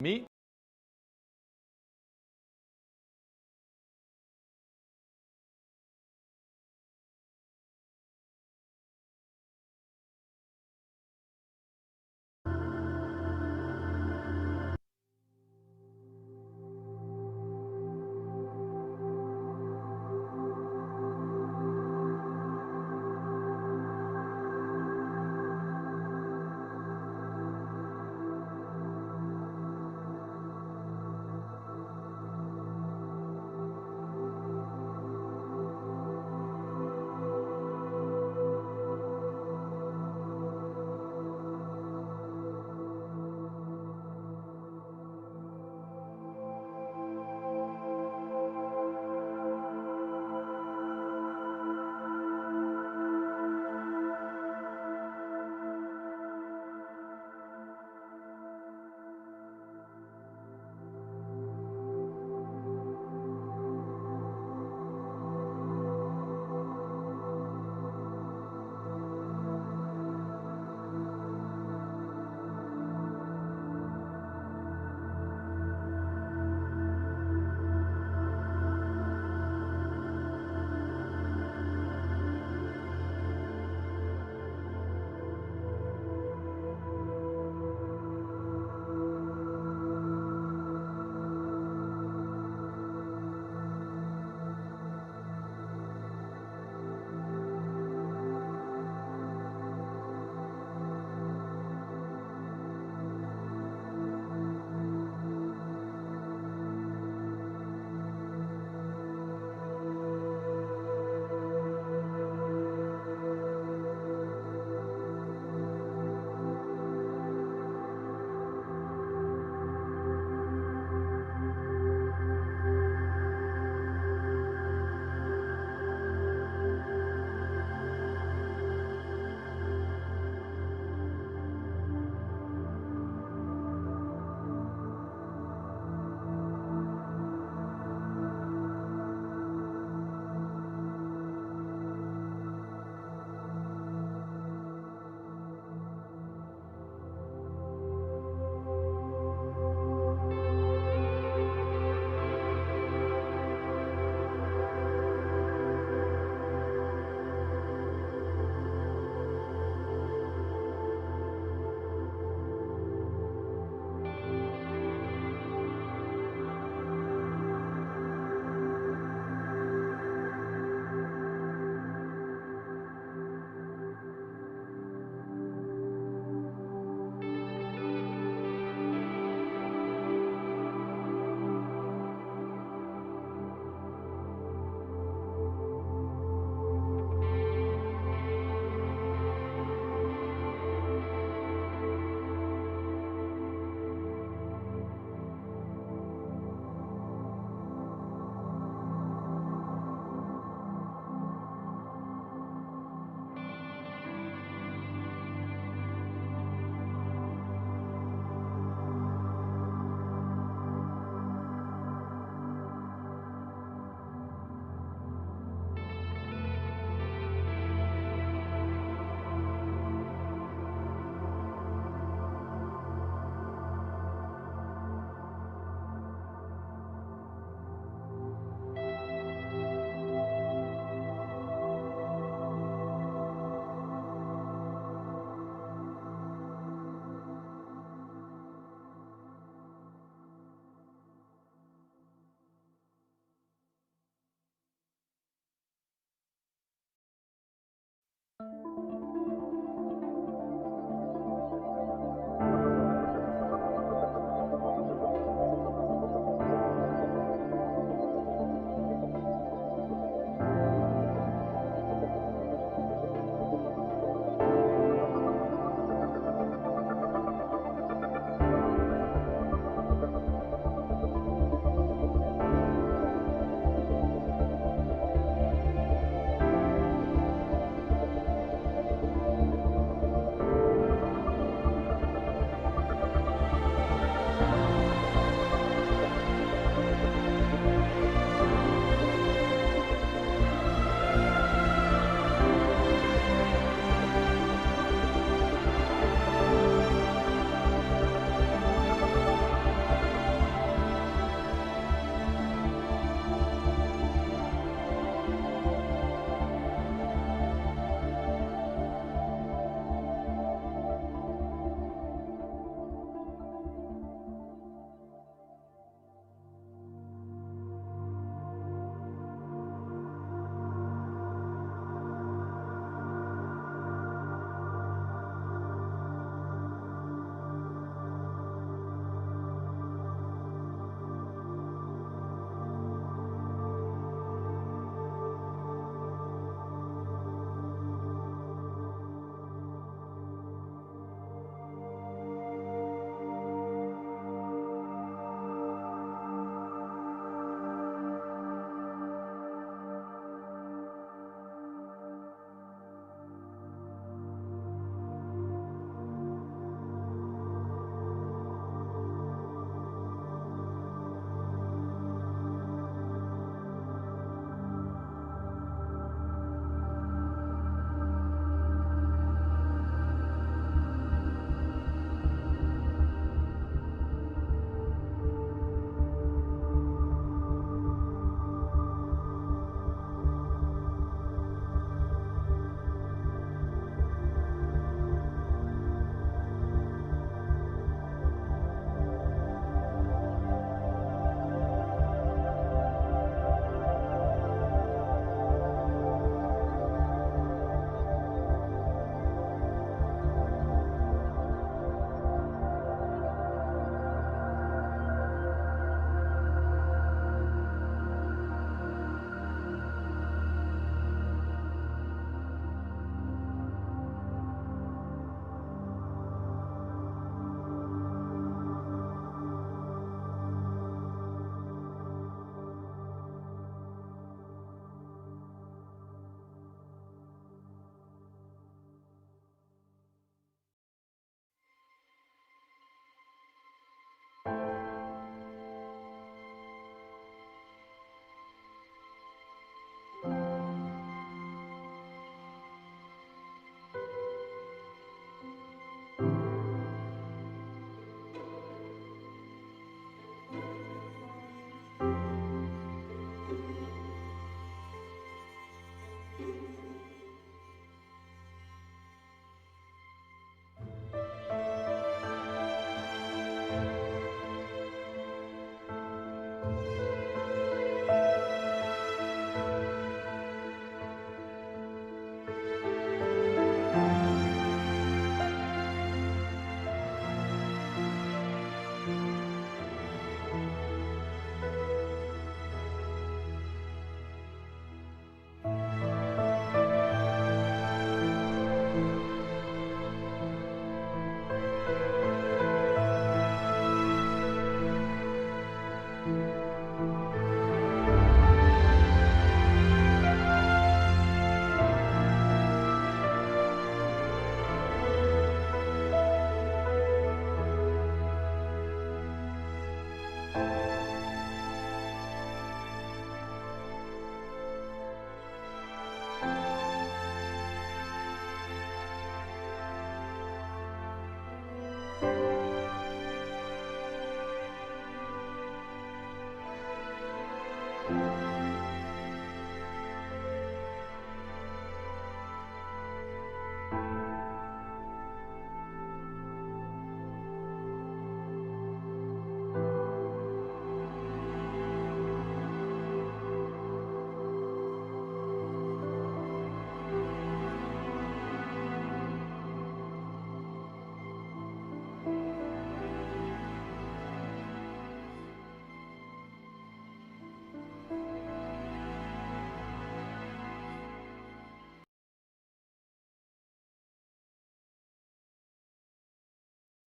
Me?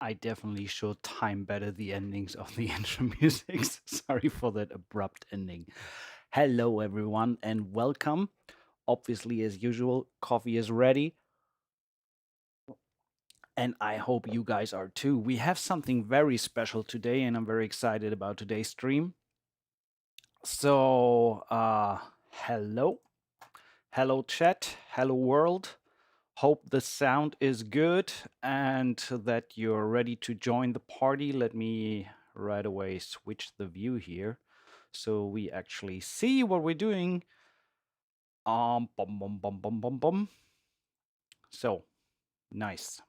I definitely should time better the endings of the intro music. Sorry for that abrupt ending. Hello, everyone, and welcome. Obviously, as usual, coffee is ready, and I hope you guys are too. We have something very special today, and I'm very excited about today's stream. So, hello. Hello, chat. Hello, world. Hope the sound is good and that you're ready to join the party. Let me right away switch the view here so we actually see what we're doing. Bum, bum, bum, bum, bum, bum. So, nice.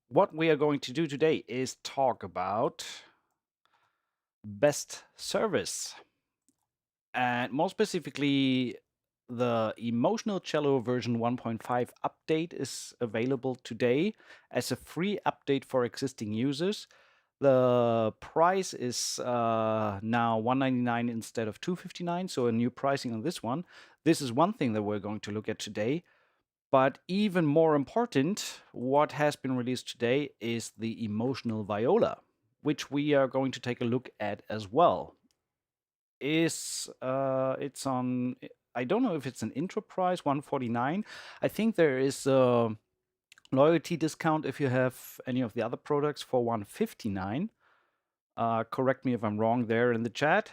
What we are going to do today is talk about best service. And more specifically, the Emotional Cello version 1.5 update is available today as a free update for existing users. The price is now $199 instead of $259, so a new pricing on this one. This is one thing that we're going to look at today. But even more important, what has been released today is the Emotional Viola, which we are going to take a look at as well. It's on, I don't know if it's an intro price, $149. I think there is a loyalty discount if you have any of the other products for $159. Correct me if I'm wrong there in the chat.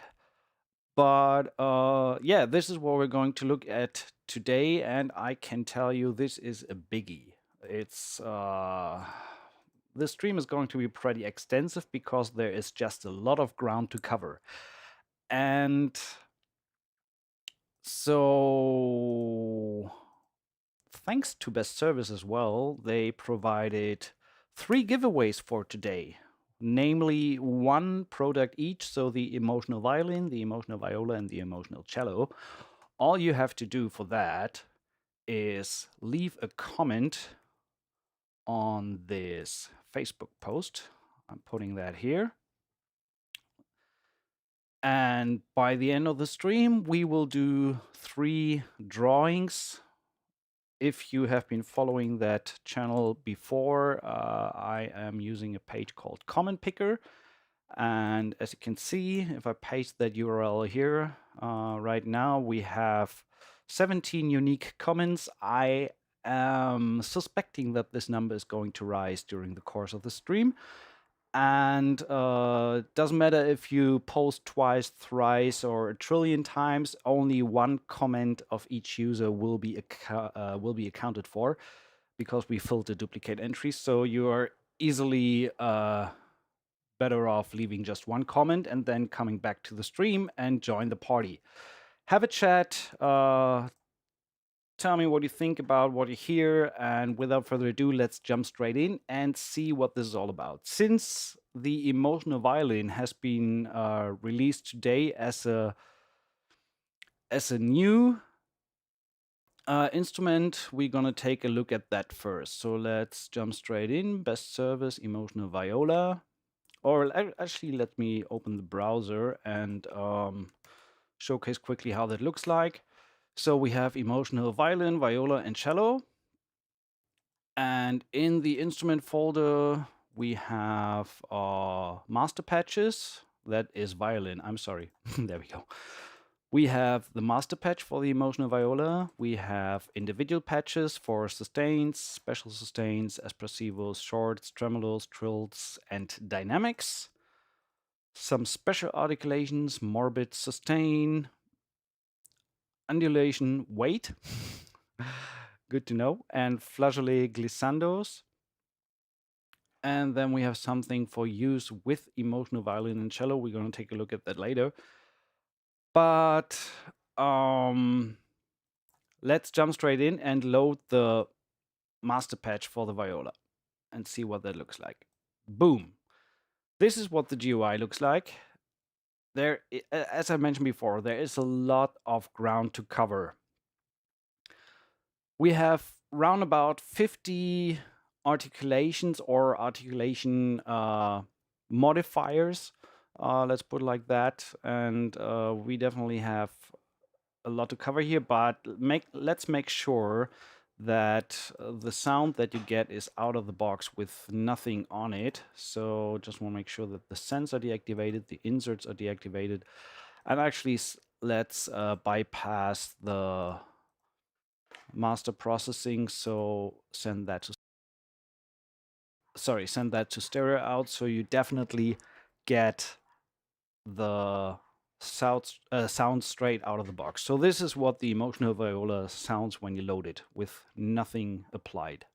But yeah, this is what we're going to look at today, and I can tell you this is a biggie. It's the stream is going to be pretty extensive because there is just a lot of ground to cover. And so thanks to Best Service as well, they provided 3 giveaways for today, namely 1 product each, so the Emotional Violin, the Emotional Viola, and the Emotional Cello. All you have to do for that is leave a comment on this Facebook post. I'm putting that here. And by the end of the stream, we will do 3 drawings. If you have been following that channel before, I am using a page called Comment Picker. And as you can see, if I paste that URL here, right now we have 17 unique comments. I am suspecting that this number is going to rise during the course of the stream. And it doesn't matter if you post twice, thrice, or a trillion times, only 1 comment of each user will be accounted for because we filter duplicate entries. So you are easily better off leaving just 1 comment and then coming back to the stream and join the party. Have a chat, tell me what you think about what you hear, and without further ado, let's jump straight in and see what this is all about. Since the Emotional Violin has been released today as a new instrument, we're gonna take a look at that first. So let's jump straight in. Best Service, Emotional Viola. Or actually, let me open the browser and showcase quickly how that looks like. So we have Emotional Violin, Viola, and Cello. And in the instrument folder, we have master patches. That is violin. I'm sorry. There we go. We have the master patch for the Emotional Viola. We have individual patches for sustains, special sustains, espressivos, shorts, tremolos, trills, and dynamics. Some special articulations, morbid sustain, undulation, weight. Good to know. And flageolet glissandos. And then we have something for use with Emotional Violin and Cello. We're going to take a look at that later. But let's jump straight in and load the master patch for the viola and see what that looks like. Boom. This is what the GUI looks like. There, as I mentioned before, there is a lot of ground to cover. We have round about 50 articulations or articulation modifiers, let's put it like that. And we definitely have a lot to cover here, but let's make sure that the sound that you get is out of the box with nothing on it. So just want to make sure that the sends are deactivated, the inserts are deactivated, and actually let's bypass the master processing. So send that to stereo out, so you definitely get the sound straight out of the box. So this is what the emotional viola sounds when you load it with nothing applied.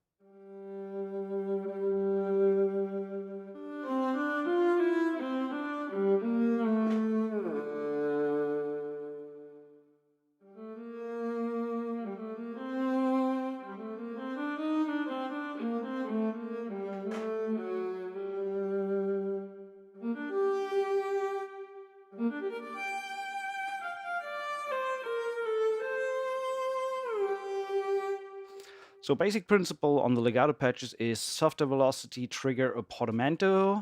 So basic principle on the legato patches is softer velocity trigger a portamento,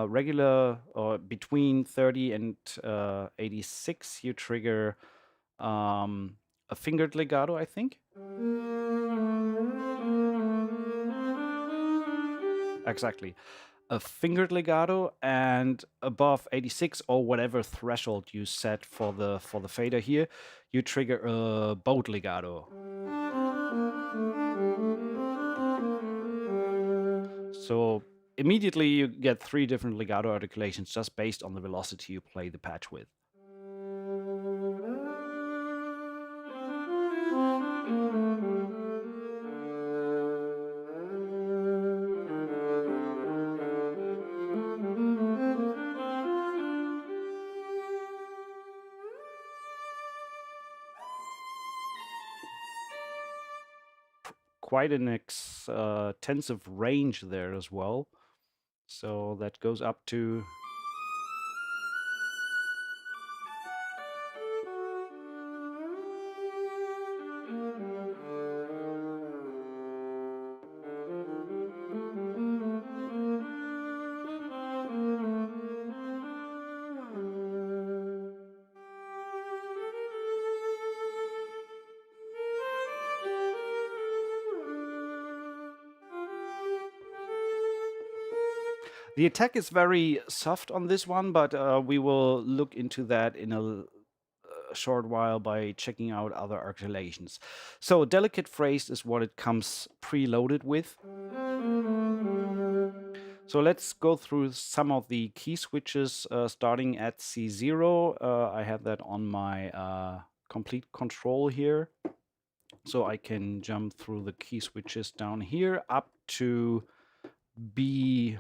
regular or between 30 and 86 you trigger a fingered legato, I think. Exactly. A fingered legato, and above 86 or whatever threshold you set for the fader here, you trigger a bowed legato. So immediately you get 3 different legato articulations just based on the velocity you play the patch with. Quite an extensive range there as well. So that goes up to the attack is very soft on this one, but we will look into that in a short while by checking out other articulations. So delicate phrased is what it comes preloaded with. So let's go through some of the key switches starting at C0. I have that on my complete control here. So I can jump through the key switches down here up to B1,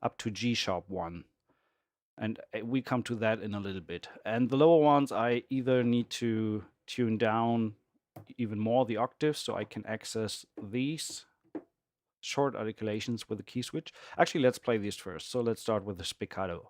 up to G sharp 1. And we come to that in a little bit. And the lower ones, I either need to tune down even more the octaves so I can access these short articulations with the key switch. Actually, let's play these first. So let's start with the spiccato.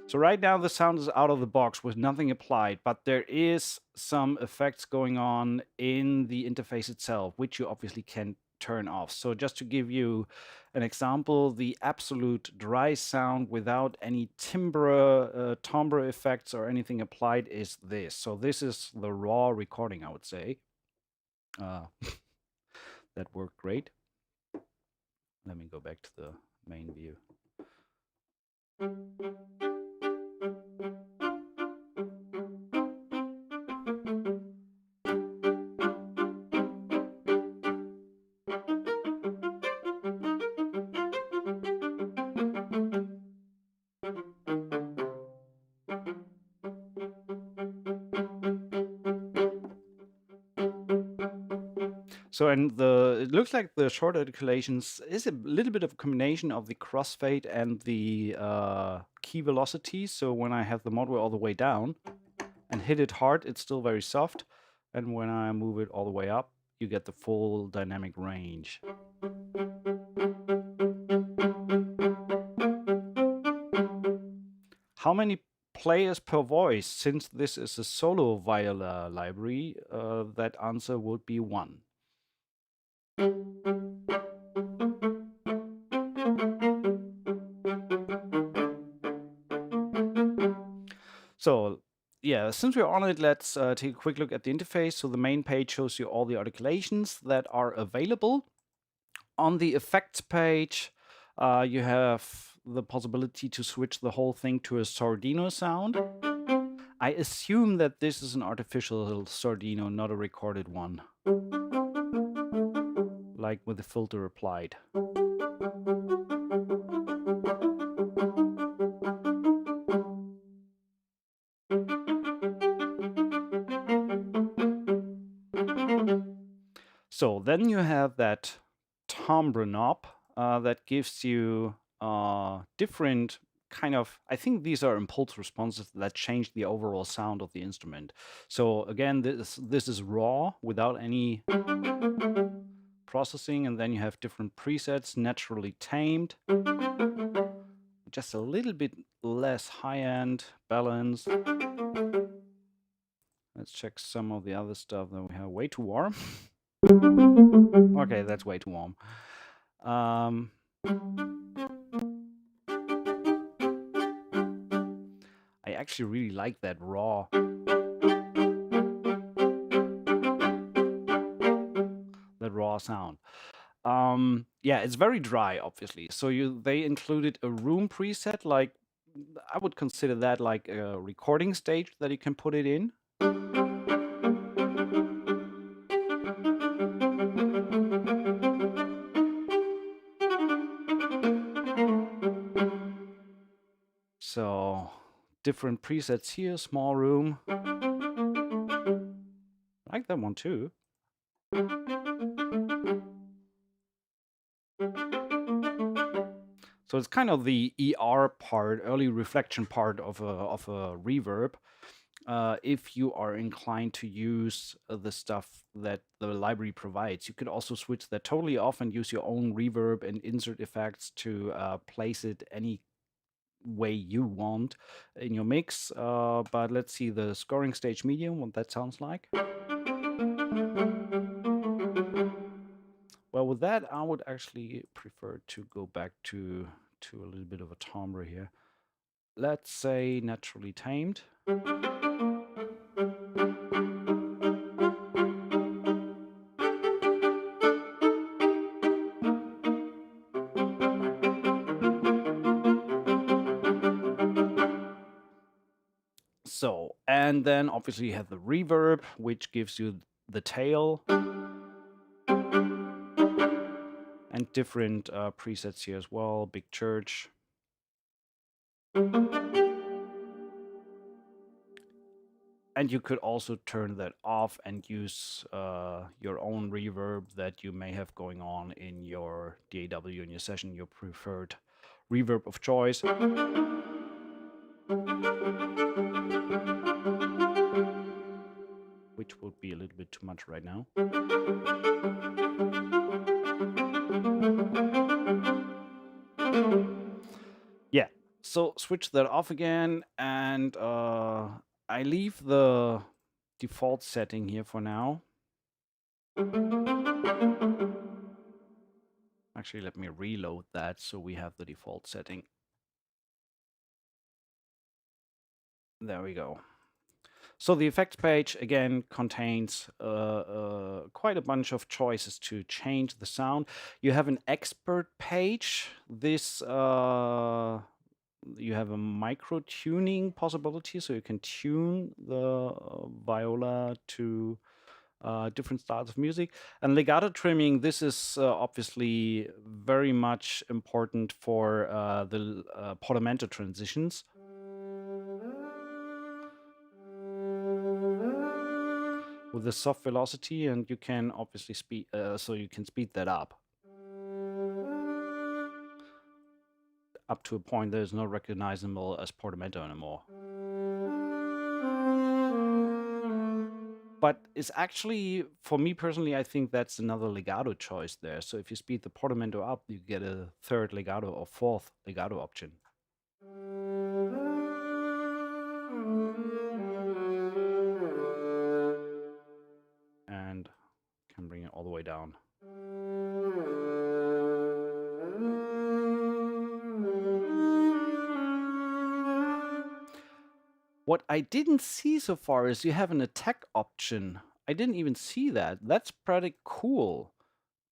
So right now the sound is out of the box with nothing applied, but there is some effects going on in the interface itself, which you obviously can turn off. So just to give you an example, the absolute dry sound without any timbre effects or anything applied is this. So this is the raw recording, I would say. That worked great. Let me go back to the main view. So, and it looks like the short articulations is a little bit of a combination of the crossfade and the key velocity. So when I have the modware all the way down and hit it hard, it's still very soft. And when I move it all the way up, you get the full dynamic range. how many players per voice? Since this is a solo viola library, that answer would be 1. So yeah, since we're on it, let's take a quick look at the interface. So the main page shows you all the articulations that are available. On the effects page, you have the possibility to switch the whole thing to a sordino sound. I assume that this is an artificial sordino, not a recorded one, like with the filter applied. So then you have that timbre knob that gives you different kind of, I think these are impulse responses that change the overall sound of the instrument. So again, this is raw without any processing, and then you have different presets, naturally tamed, just a little bit less high-end balance. Let's check some of the other stuff that we have. Way too warm. Okay, that's way too warm. I actually really like that raw. That raw sound. Yeah, it's very dry, obviously. So they included a room preset, like I would consider that like a recording stage that you can put it in. So different presets here, small room. I like that one too. So it's kind of the ER part, early reflection part of a reverb. If you are inclined to use the stuff that the library provides, you could also switch that totally off and use your own reverb and insert effects to place it any way you want in your mix. But let's see the scoring stage medium, what that sounds like. Well, with that, I would actually prefer to go back to a little bit of a timbre here. Let's say naturally tamed. So, and then obviously you have the reverb, which gives you the tail. And different presets here as well, big church. And you could also turn that off and use your own reverb that you may have going on in your DAW in your session, your preferred reverb of choice. Which would be a little bit too much right now. Yeah, so switch that off again, and I leave the default setting here for now. Actually, let me reload that so we have the default setting. There we go. So the effects page, again, contains quite a bunch of choices to change the sound. You have an expert page. This, you have a micro tuning possibility, so you can tune the viola to different styles of music. And legato trimming, this is obviously very much important for the portamento transitions. With the soft velocity, and you can obviously speed, so you can speed that up to a point that is not recognizable as portamento anymore. But it's actually, for me personally, I think that's another legato choice there. So if you speed the portamento up, you get a third legato or fourth legato option. way down. What I didn't see so far is you have an attack option. I didn't even see that. That's pretty cool,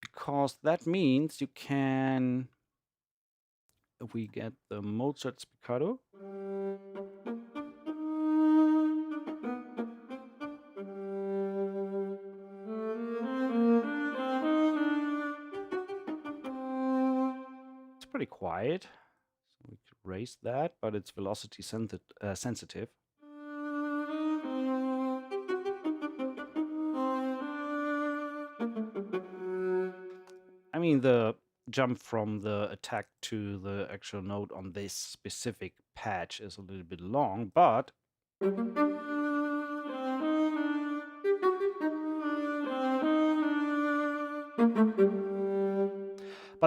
because that means you can, if we get the Mozart spiccato, it's pretty quiet. So we could raise that, but it's velocity sensitive. I mean, the jump from the attack to the actual note on this specific patch is a little bit long, but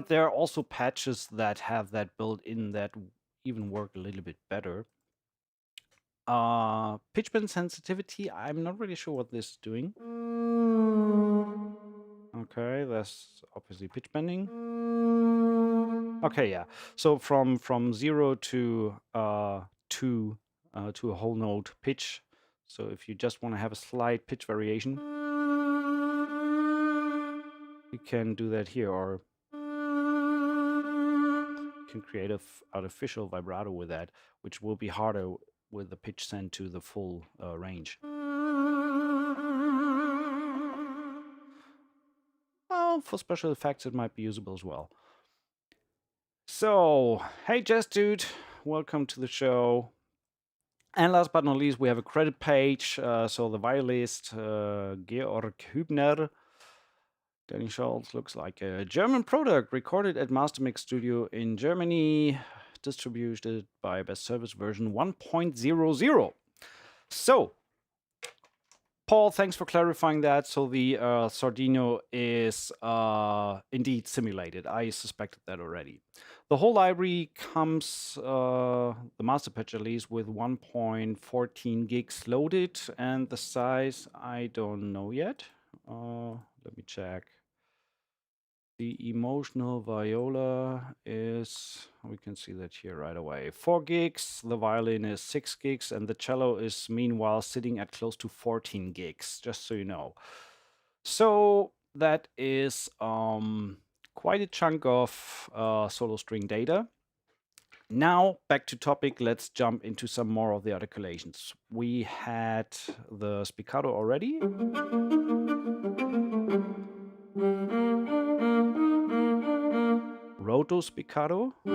there are also patches that have that built in that even work a little bit better. Pitch bend sensitivity, I'm not really sure what this is doing. Okay, that's obviously pitch bending. Okay, yeah. So from 0 to a whole note pitch. So if you just want to have a slight pitch variation, you can do that here, or you can create an artificial vibrato with that, which will be harder with the pitch sent to the full range. Well, for special effects, it might be usable as well. So, hey, Jazz Dude, welcome to the show. And last but not least, we have a credit page. So the violist, Georg Hübner, Danny Schultz, looks like a German product, recorded at Mastermix Studio in Germany, distributed by Best Service version 1.00. So, Paul, thanks for clarifying that. So the Sardino is indeed simulated. I suspected that already. The whole library comes, the master patch at least, with 1.14 gigs loaded, and the size, I don't know yet. Let me check. The emotional viola is, we can see that here right away, 4 gigs, the violin is 6 gigs, and the cello is meanwhile sitting at close to 14 gigs, just so you know. So that is quite a chunk of solo string data. Now, back to topic, let's jump into some more of the articulations. We had the spiccato already. Roto spiccato. A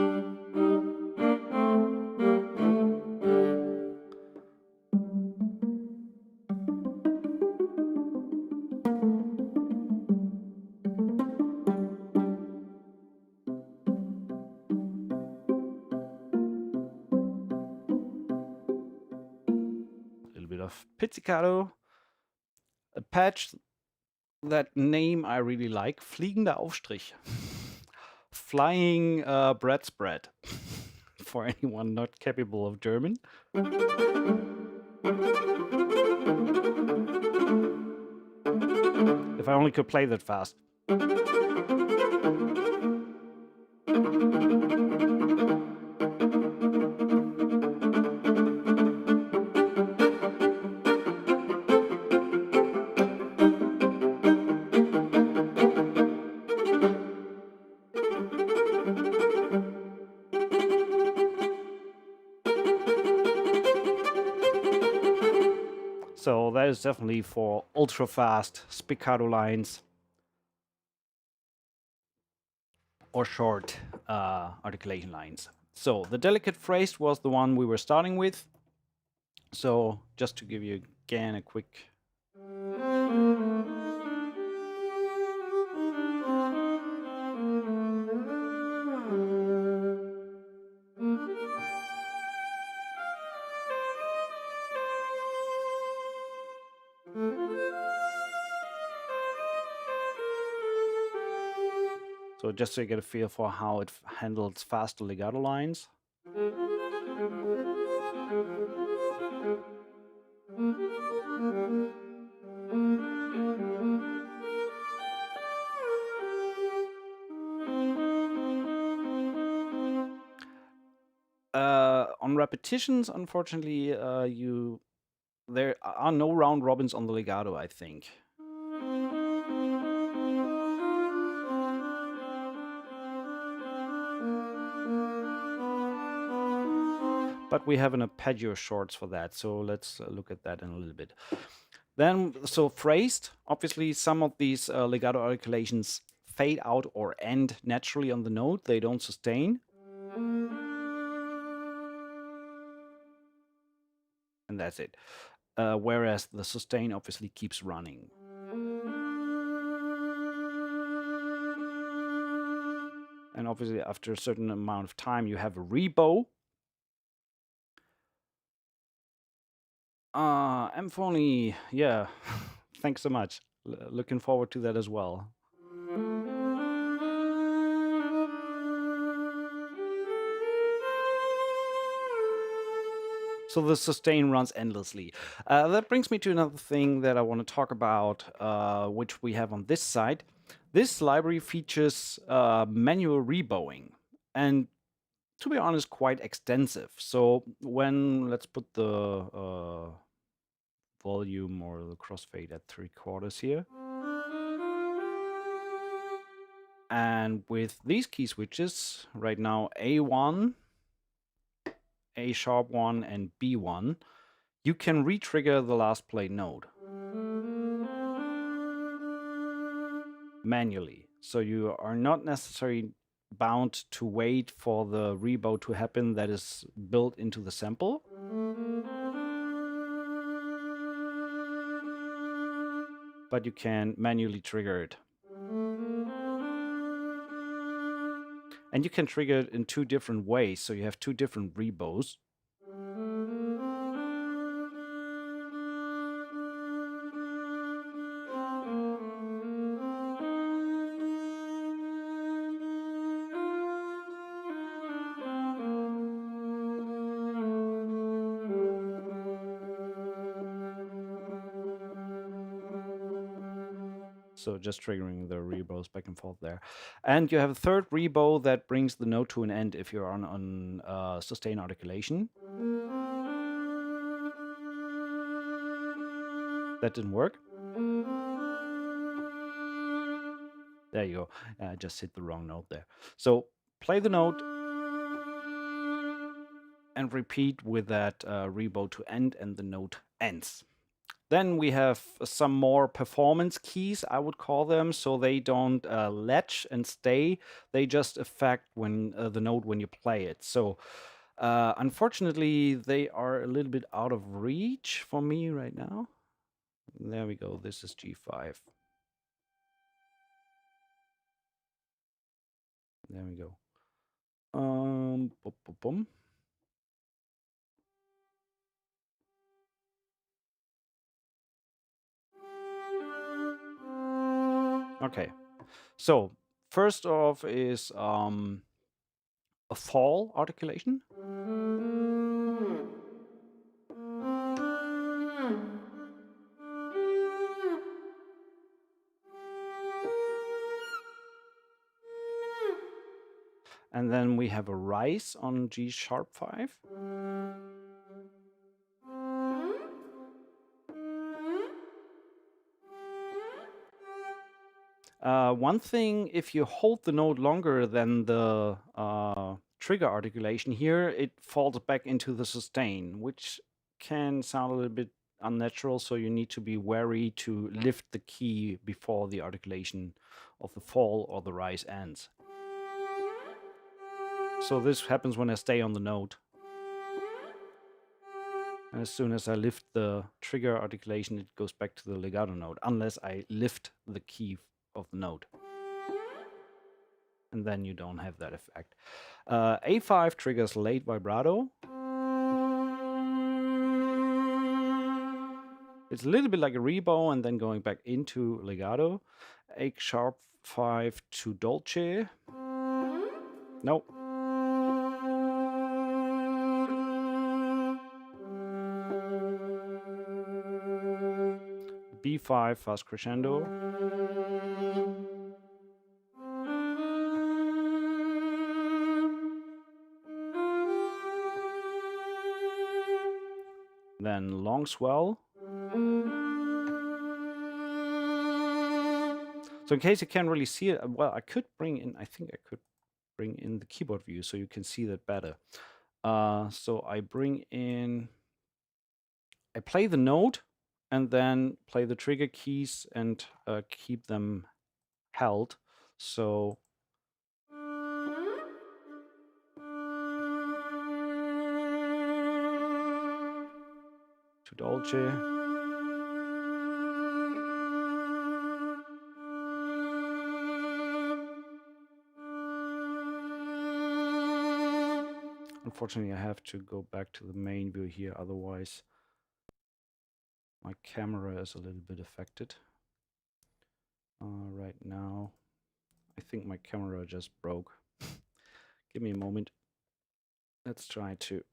little bit of pizzicato. A patch, that name I really like, Fliegender Aufstrich. Flying bread spread. For anyone not capable of German. If I only could play that fast. So that is definitely for ultra fast spiccato lines or short articulation lines. So the delicate phrase was the one we were starting with. So just to give you again a quick so just so you get a feel for how it handles faster legato lines. On repetitions, unfortunately, there are no round robins on the legato, I think. But we have an arpeggio shorts for that, so let's look at that in a little bit. Then, so phrased, obviously some of these legato articulations fade out or end naturally on the note. They don't sustain. And that's it. Whereas the sustain obviously keeps running. And obviously after a certain amount of time, you have a rebow. Emphony, yeah, thanks so much. Looking forward to that as well. So the sustain runs endlessly. That brings me to another thing that I want to talk about, which we have on this side. This library features manual rebowing, and to be honest, quite extensive. So let's put the volume or the crossfade at 3/4 here. And with these key switches, right now A1, A#1, and B1, you can re-trigger the last played note manually. So you are not necessarily bound to wait for the rebow to happen that is built into the sample. But you can manually trigger it. And you can trigger it in two different ways. So you have two different rebows. So just triggering the rebows back and forth there. And you have a third rebow that brings the note to an end if you're on sustain articulation. That didn't work. There you go. I just hit the wrong note there. So play the note and repeat with that rebow to end, and the note ends. Then we have some more performance keys, I would call them, so they don't latch and stay. They just affect when the note when you play it. So unfortunately, they are a little bit out of reach for me right now. There we go. This is G5. There we go. Boom, boom, boom. Okay, so first off is a fall articulation. And then we have a rise on G#5. One thing, if you hold the note longer than the trigger articulation here, it falls back into the sustain, which can sound a little bit unnatural, so you need to be wary to lift the key before the articulation of the fall or the rise ends. So this happens when I stay on the note. And as soon as I lift the trigger articulation, it goes back to the legato note, unless I lift the key of the note. And then you don't have that effect. A5 triggers late vibrato. It's a little bit like a rebow and then going back into legato. A#5 to dolce. Nope. B5 fast crescendo. then long swell. So in case you can't really see it, well, I think I could bring in the keyboard view so you can see that better. So I play the note and then play the trigger keys and keep them held. So to dolce. Unfortunately, I have to go back to the main view here, otherwise my camera is a little bit affected. Right now, I think my camera just broke. Give me a moment. Let's try to...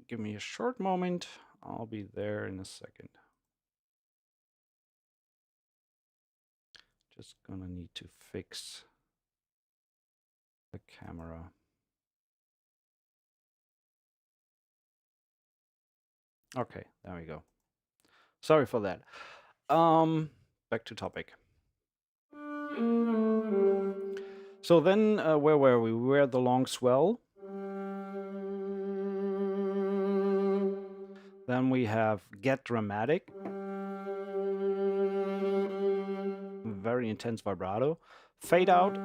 Give me a short moment. I'll be there in a second. Just gonna need to fix the camera. Okay, there we go. Sorry for that. Back to topic. So then, where were we? We were at the long swell. Then we have get dramatic. Very intense vibrato. Fade out.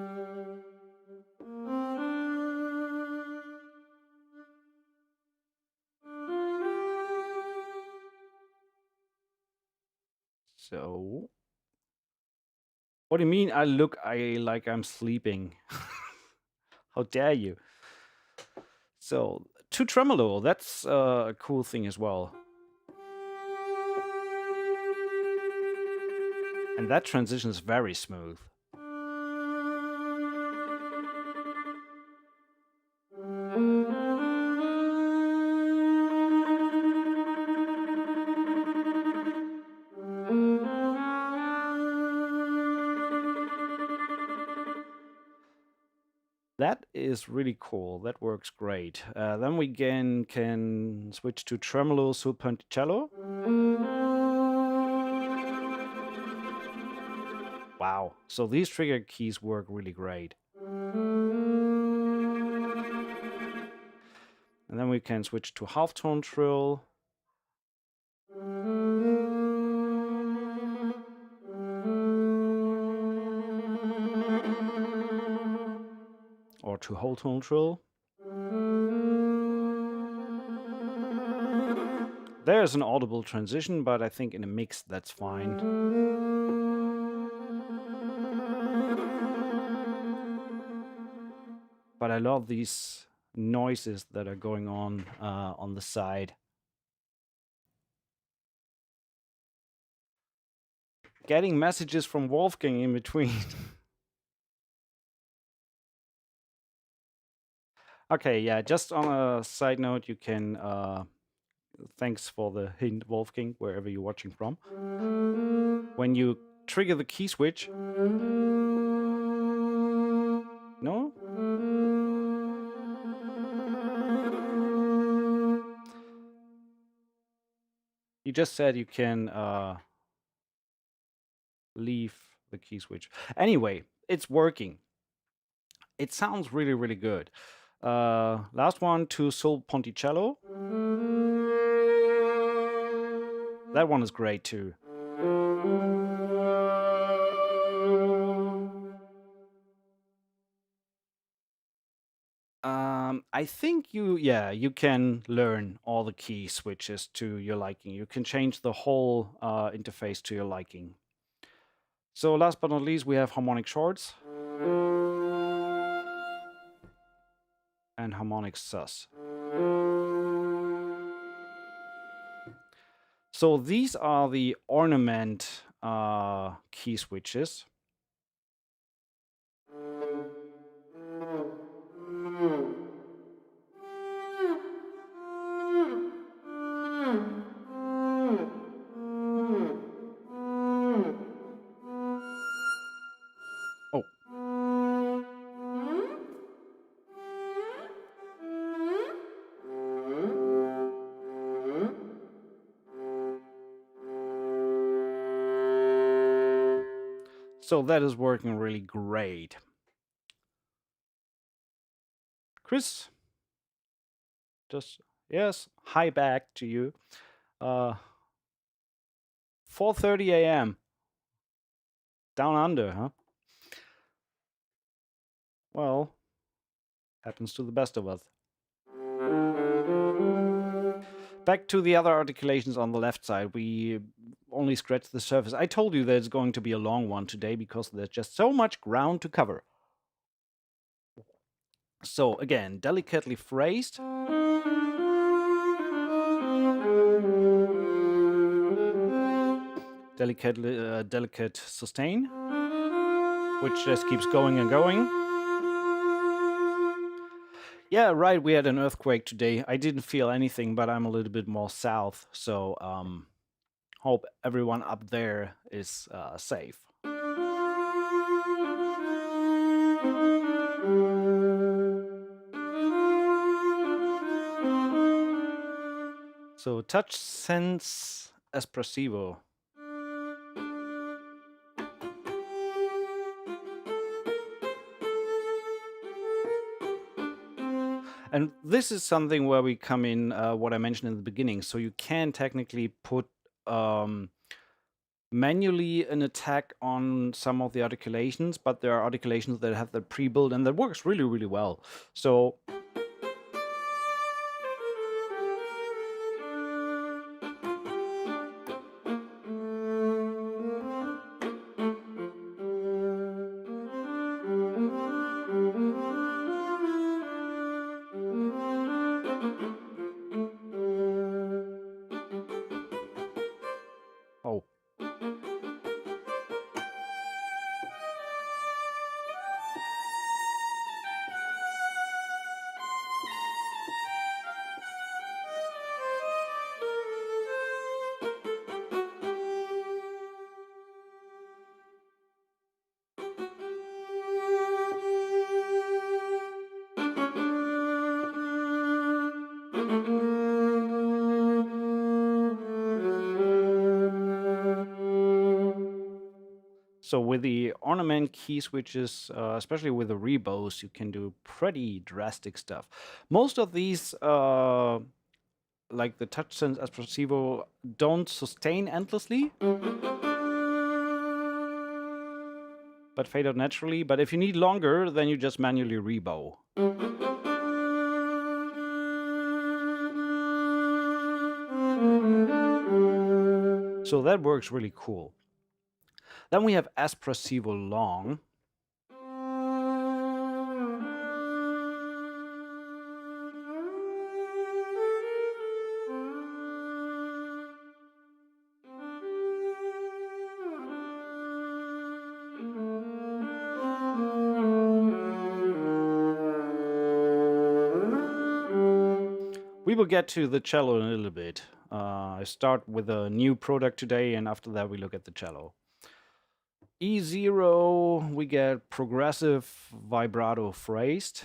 So, what do you mean like I'm sleeping? How dare you? So, to tremolo, that's a cool thing as well. And that transition is very smooth. That is really cool. That works great. Then we again can switch to tremolo sul ponticello. Wow. So these trigger keys work really great. And then we can switch to halftone trill. Or to whole tone trill. There's an audible transition, but I think in a mix that's fine. But I love these noises that are going on the side. Getting messages from Wolfgang in between. Okay, yeah, just on a side note, you can, thanks for the hint, Wolfgang, wherever you're watching from. When you trigger the key switch, no? You just said you can leave the key switch. Anyway, it's working. It sounds really, really good. Last one to Sul Ponticello. That one is great too. I think you can learn all the key switches to your liking. You can change the whole interface to your liking. So last but not least, we have harmonic shorts and harmonic sus. So these are the ornament key switches. Oh. So that is working really great. Chris, just, yes, hi back to you. 4:30 a.m. Down under, huh? Well, happens to the best of us. Back to the other articulations on the left side. We only scratched the surface. I told you that it's going to be a long one today because there's just so much ground to cover. So again, delicately phrased. Delicate sustain, which just keeps going and going. Yeah, right, we had an earthquake today. I didn't feel anything, but I'm a little bit more south, so hope everyone up there is safe. So touch, sense, espressivo. And this is something where we come in what I mentioned in the beginning. So you can technically put manually an attack on some of the articulations, but there are articulations that have that pre-built, and that works really, really well. So oh. So with the ornament key switches, especially with the rebows, you can do pretty drastic stuff. Most of these, like the touch sense espressivo, don't sustain endlessly, but fade out naturally. But if you need longer, then you just manually rebow. So that works really cool. Then we have espressivo long. We will get to the cello in a little bit. I start with a new product today, and after that we look at the cello. E0, we get progressive vibrato phrased.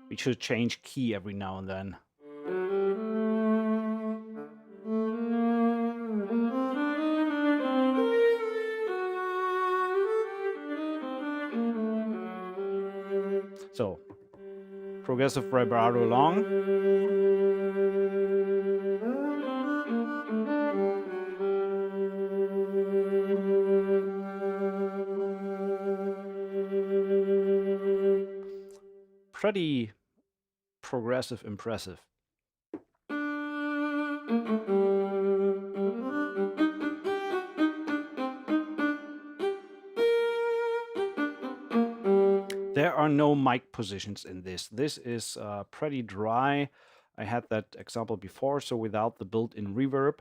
We should change key every now and then. So, progressive vibrato long. Pretty progressive, impressive. There are no mic positions in this. This is pretty dry. I had that example before, so without the built-in reverb.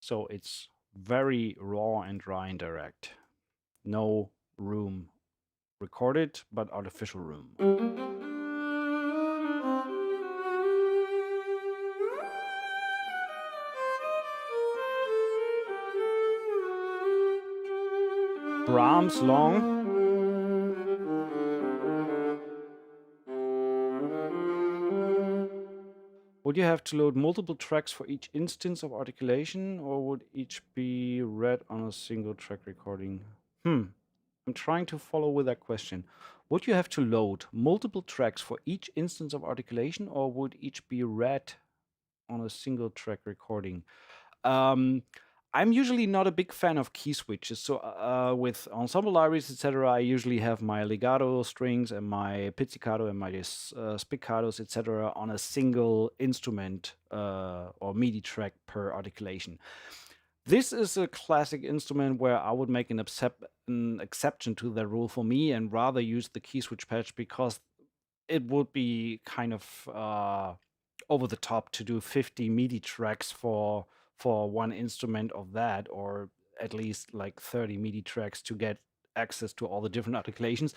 So it's very raw and dry and direct. No room recorded, but artificial room. Brahms long. Would you have to load multiple tracks for each instance of articulation, or would each be read on a single track recording? I'm trying to follow with that question. Would you have to load multiple tracks for each instance of articulation, or would each be read on a single track recording? I'm usually not a big fan of key switches. So with ensemble libraries, etc., I usually have my legato strings and my pizzicato and my spiccatos, etc., on a single instrument or MIDI track per articulation. This is a classic instrument where I would make an exception to that rule for me and rather use the key switch patch, because it would be kind of over the top to do 50 MIDI tracks for one instrument of that, or at least like 30 MIDI tracks to get access to all the different articulations.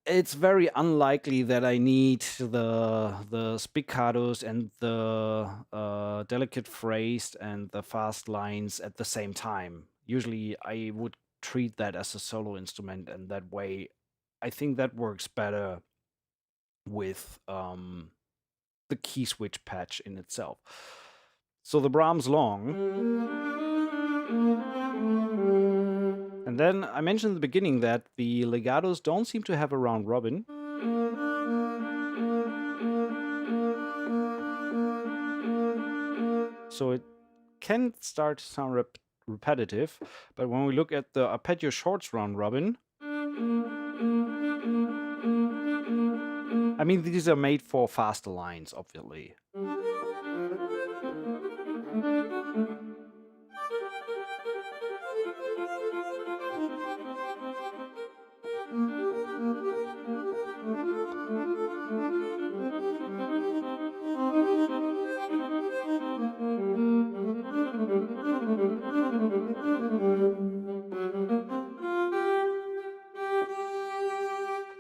It's very unlikely that I need the spiccatos and the delicate phrased and the fast lines at the same time. Usually I would treat that as a solo instrument, and that way I think that works better with the key switch patch in itself. So the Brahms long. And then I mentioned in the beginning that the legatos don't seem to have a round robin. So it can start to sound repetitive, but when we look at the arpeggio shorts round robin, I mean, these are made for faster lines, obviously.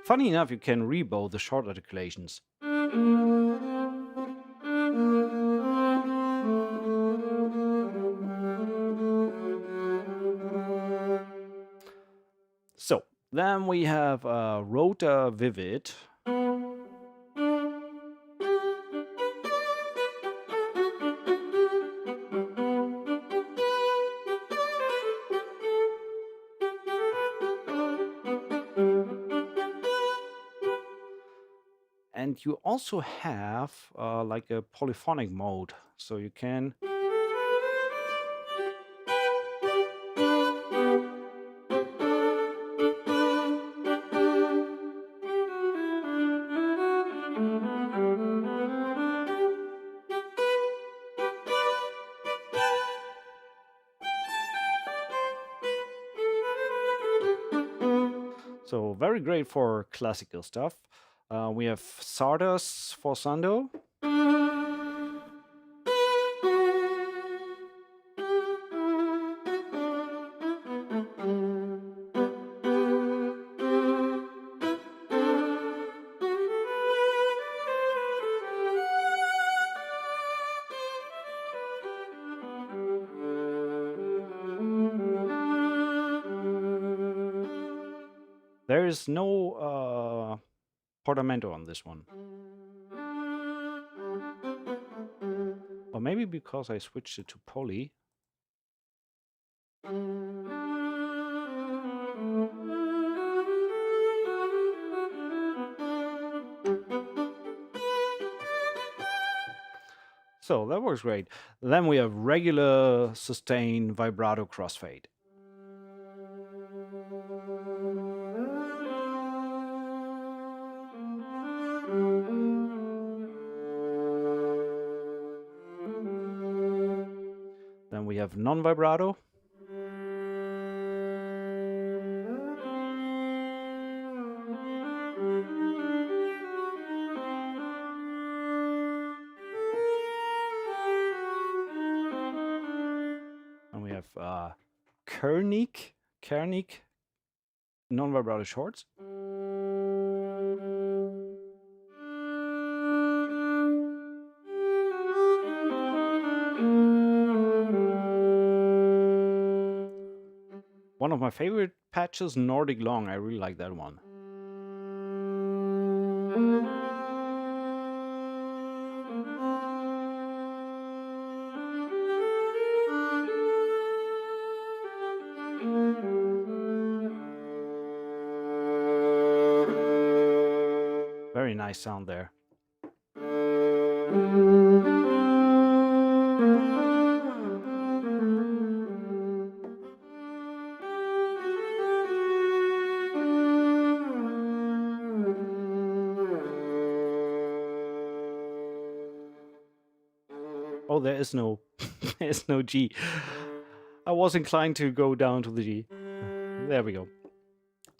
Funny enough, you can rebow the short articulations. So then we have Rota Vivid. And you also have like a polyphonic mode, so you can so very great for classical stuff. We have Sardas for Sando. There is no portamento on this one. Or maybe because I switched it to poly. So that works great. Then we have regular sustain vibrato crossfade. Then we have non-vibrato. And we have Kernig non-vibrato shorts. One of my favorite Patches Nordic Long. I really like that one. Very nice sound there. Oh, there is no G. I was inclined to go down to the G. There we go.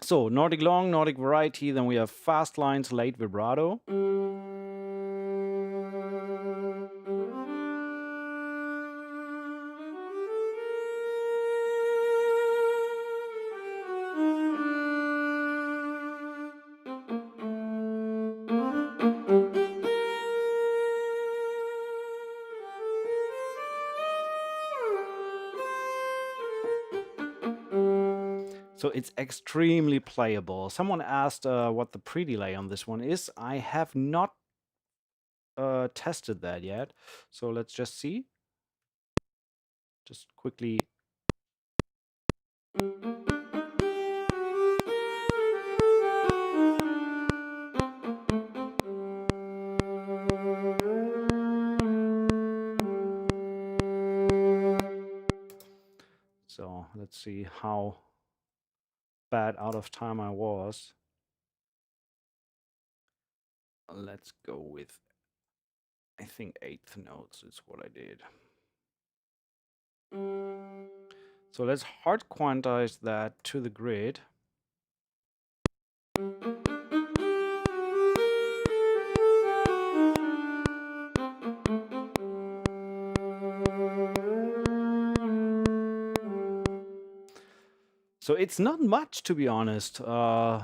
So, Nordic Long, Nordic Variety, then we have Fast Lines, Late Vibrato. So it's extremely playable. Someone asked what the pre-delay on this one is. I have not tested that yet. So let's just see. Just quickly. So let's see how bad out of time I was. Let's go with, I think, 8th notes is what I did. So let's hard quantize that to the grid. So it's not much, to be honest. And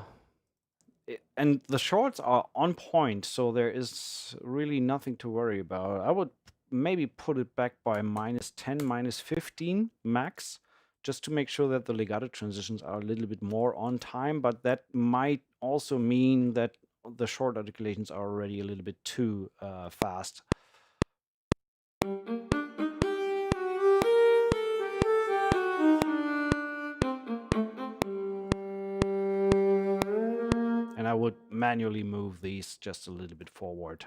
the shorts are on point, so there is really nothing to worry about. I would maybe put it back by -10, -15 max, just to make sure that the legato transitions are a little bit more on time, but that might also mean that the short articulations are already a little bit too fast. And I would manually move these just a little bit forward.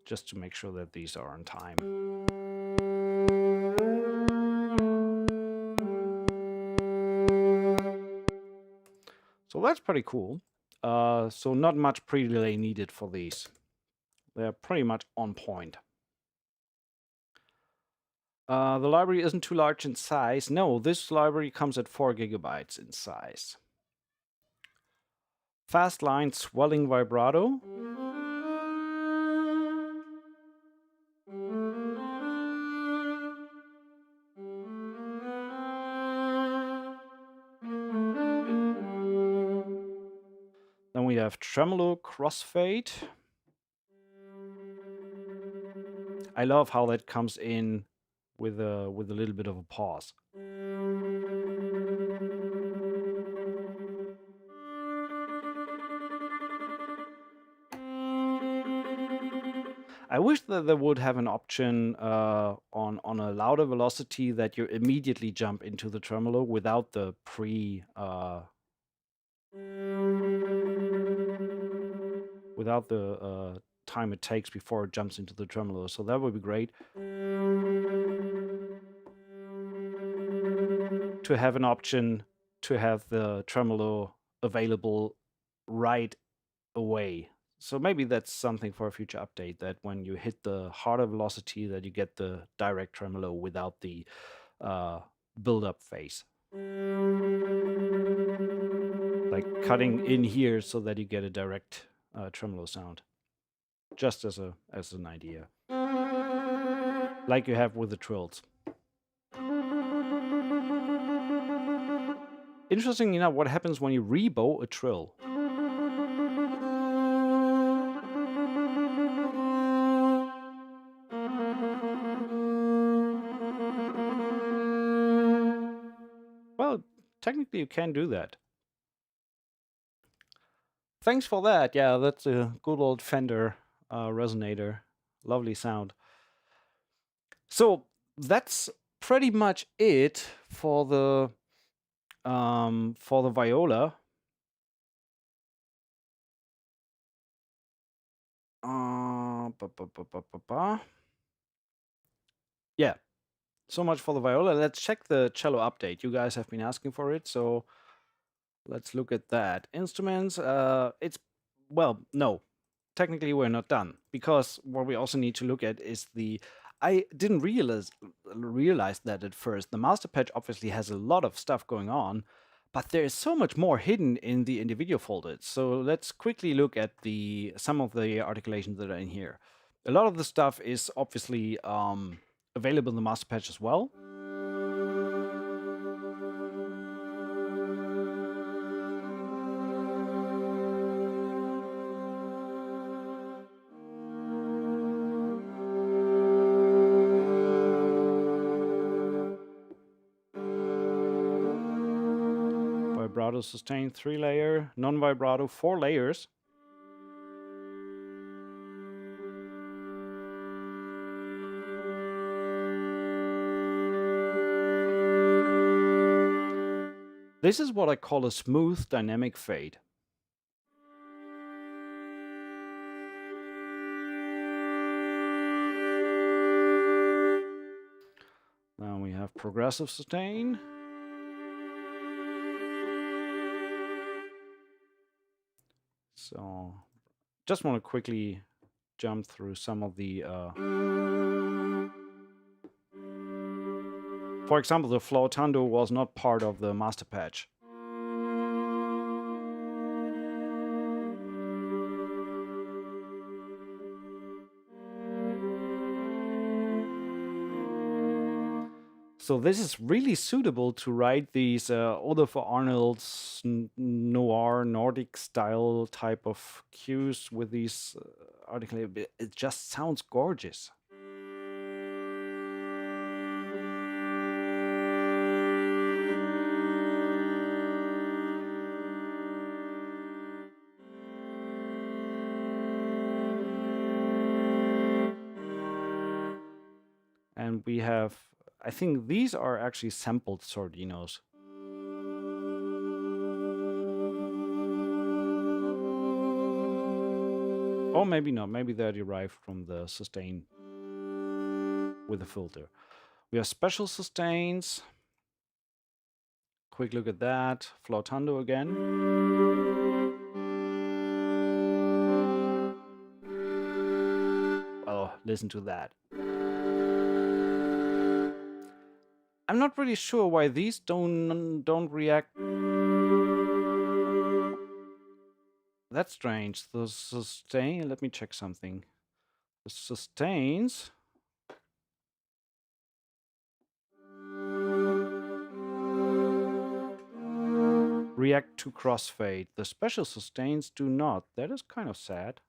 Just to make sure that these are on time. So that's pretty cool. So not much pre-delay needed for these. They're pretty much on point. The library isn't too large in size. No, this library comes at 4 GB in size. Fast line swelling vibrato. Then we have tremolo crossfade. I love how that comes in with a little bit of a pause. I wish that they would have an option on a louder velocity that you immediately jump into the tremolo without the without the time it takes before it jumps into the tremolo. So that would be great. To have an option to have the tremolo available right away. So maybe that's something for a future update, that when you hit the harder velocity that you get the direct tremolo without the build-up phase. Like cutting in here so that you get a direct tremolo sound. Just as an idea. Like you have with the trills. Interesting enough, what happens when you rebow a trill? technically you can do that. Thanks for that. Yeah, that's a good old Fender resonator. Lovely sound. So that's pretty much it for the Viola. Yeah, so much for the Viola. Let's check the cello update. You guys have been asking for it, so let's look at that. Instruments, well, no. Technically, we're not done, because what we also need to look at is I didn't realize that at first. The master patch obviously has a lot of stuff going on, but there is so much more hidden in the individual folders. So let's quickly look at some of the articulations that are in here. A lot of the stuff is obviously available in the master patch as well. Vibrato sustain 3-layer, non-vibrato 4 layers. This is what I call a smooth dynamic fade. Now we have progressive sustain. So just want to quickly jump through some of the for example, the flautando was not part of the master patch. So this is really suitable to write these Oliver Arnold's noir Nordic style type of cues with these articles. It just sounds gorgeous. And we have, I think these are actually sampled sordinos. Or maybe not, maybe they're derived from the sustain with the filter. We have special sustains. Quick look at that. Flautando again. Oh, listen to that. I'm not really sure why these don't react. That's strange. The sustain, let me check something. The sustains react to crossfade. The special sustains do not. That is kind of sad.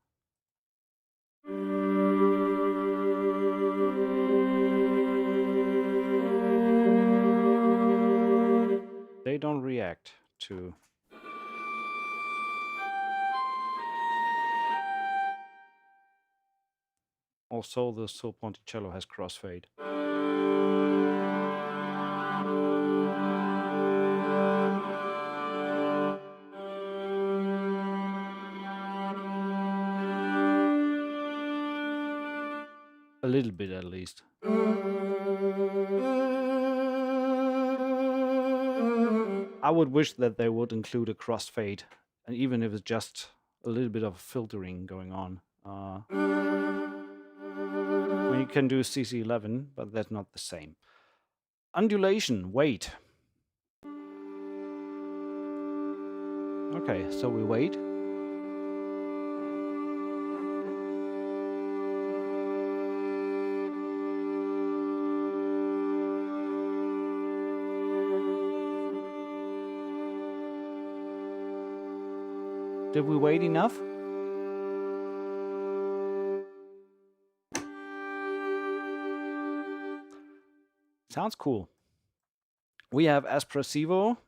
They don't react to. Also, the Sol Ponticello has crossfade. A little bit, at least. I would wish that they would include a crossfade, and even if it's just a little bit of filtering going on. I mean, you can do CC11, but that's not the same. Undulation, wait. Okay, so we wait. Did we wait enough? Sounds cool. We have espressivo.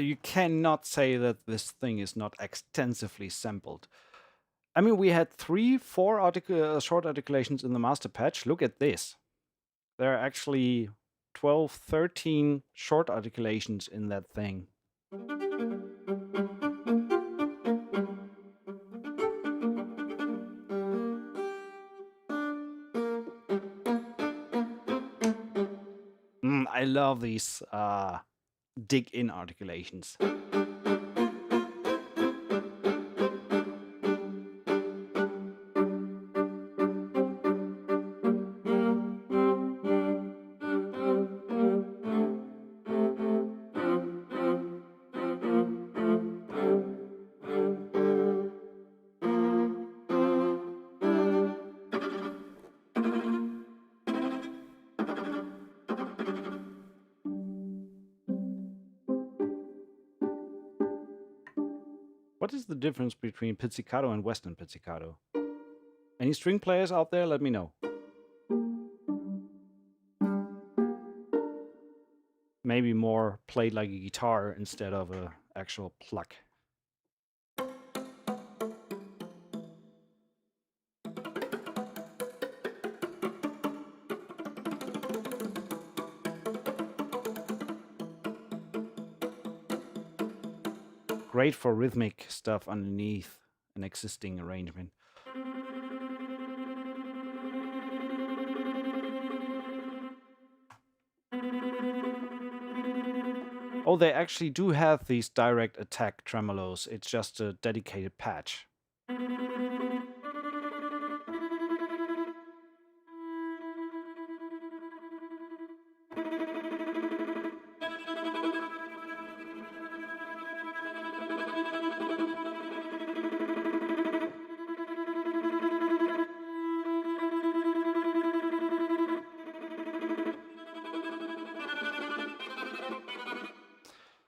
You cannot say that this thing is not extensively sampled. I mean, we had 4 short articulations in the master patch. Look at this. There are actually 12, 13 short articulations in that thing. I love these dig-in articulations. What is the difference between pizzicato and western pizzicato? Any string players out there? Let me know. Maybe more played like a guitar instead of an actual pluck. Great for rhythmic stuff underneath an existing arrangement. Oh, they actually do have these direct attack tremolos. It's just a dedicated patch.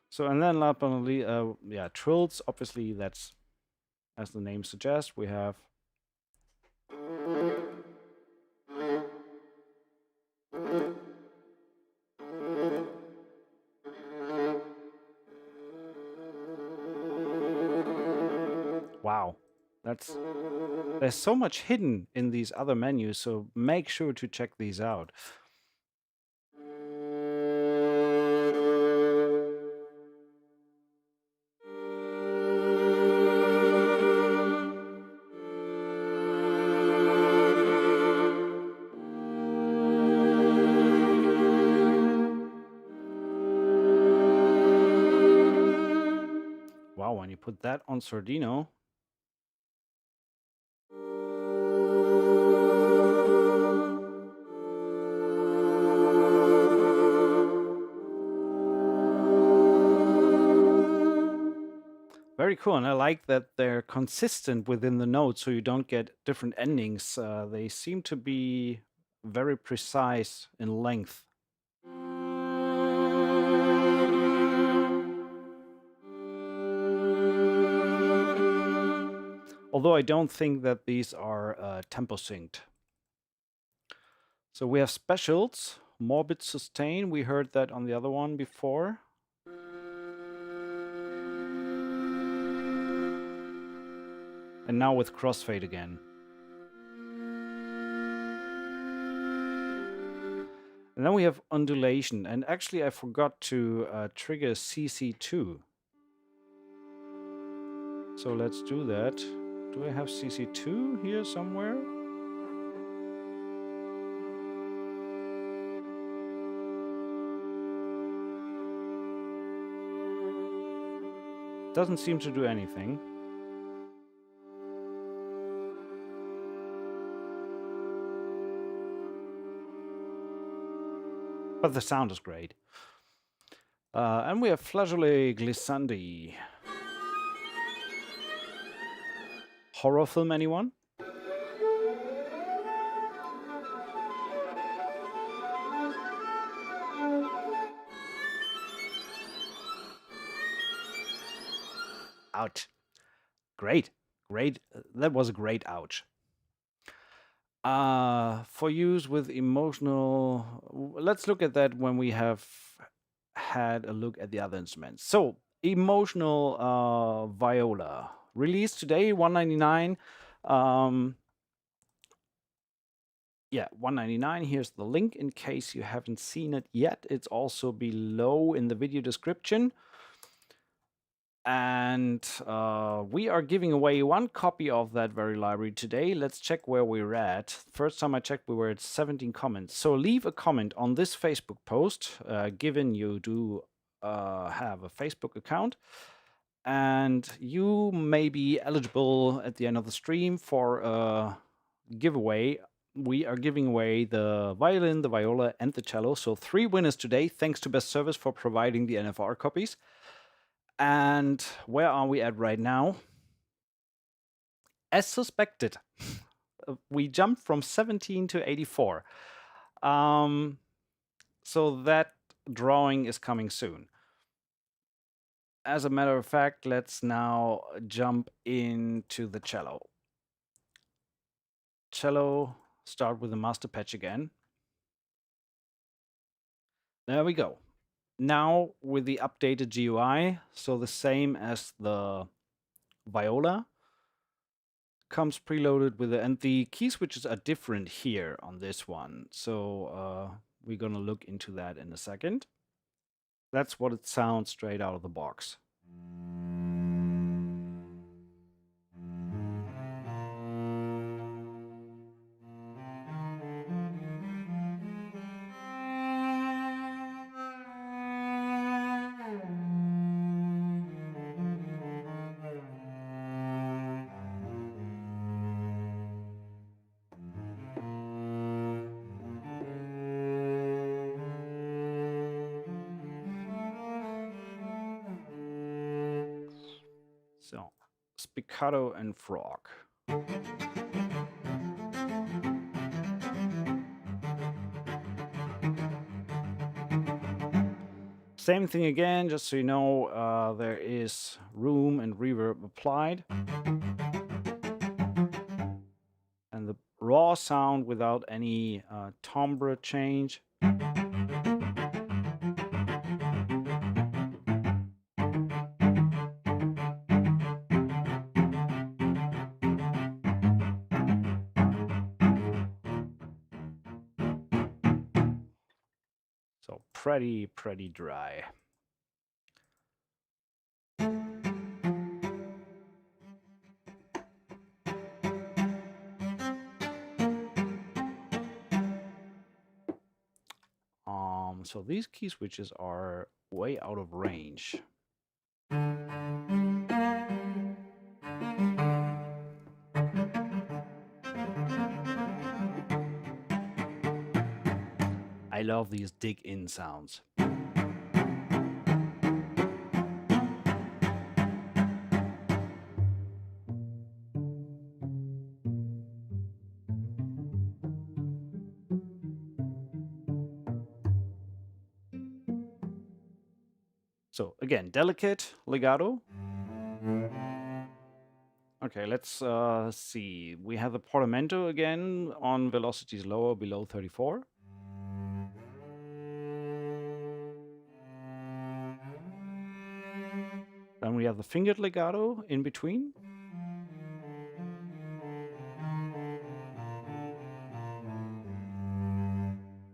So, and then last but not least, yeah, trills. Obviously, that's, as the name suggests, we have wow. There's so much hidden in these other menus, so make sure to check these out. Wow, when you put that on Sordino. Very cool, and I like that they're consistent within the notes, so you don't get different endings. They seem to be very precise in length. Although I don't think that these are tempo synced. So we have specials, morbid sustain. We heard that on the other one before. And now with crossfade again. And then we have undulation. And actually I forgot to trigger CC2. So let's do that. Do I have CC2 here somewhere? Doesn't seem to do anything. But the sound is great. And we have flageolet glissandi. Horror film, anyone? Ouch. Great. Great. That was a great ouch. For use with emotional... Let's look at that when we have had a look at the other instruments. So, emotional viola. Released today, 199. Yeah, 199. Here's the link in case you haven't seen it yet. It's also below in the video description. And we are giving away one copy of that very library today. Let's check where we're at. First time I checked, we were at 17 comments. So leave a comment on this Facebook post, given you do have a Facebook account. And you may be eligible at the end of the stream for a giveaway. We are giving away the violin, the viola, and the cello. So 3 winners today. Thanks to Best Service for providing the NFR copies. And where are we at right now? As suspected, we jumped from 17 to 84. So that drawing is coming soon. As a matter of fact, let's now jump into the cello. Cello, start with the master patch again. There we go. Now with the updated GUI, so the same as the viola, comes preloaded with it, and the key switches are different here on this one. So we're gonna look into that in a second. That's what it sounds straight out of the box. So, spiccato and frog. Same thing again, just so you know, there is room and reverb applied. And the raw sound without any timbre change. So pretty dry. So these key switches are way out of range. I love these dig in sounds. So again, delicate legato. Okay, let's see. We have the portamento again on velocities lower, below 34. Then we have the fingered legato in between.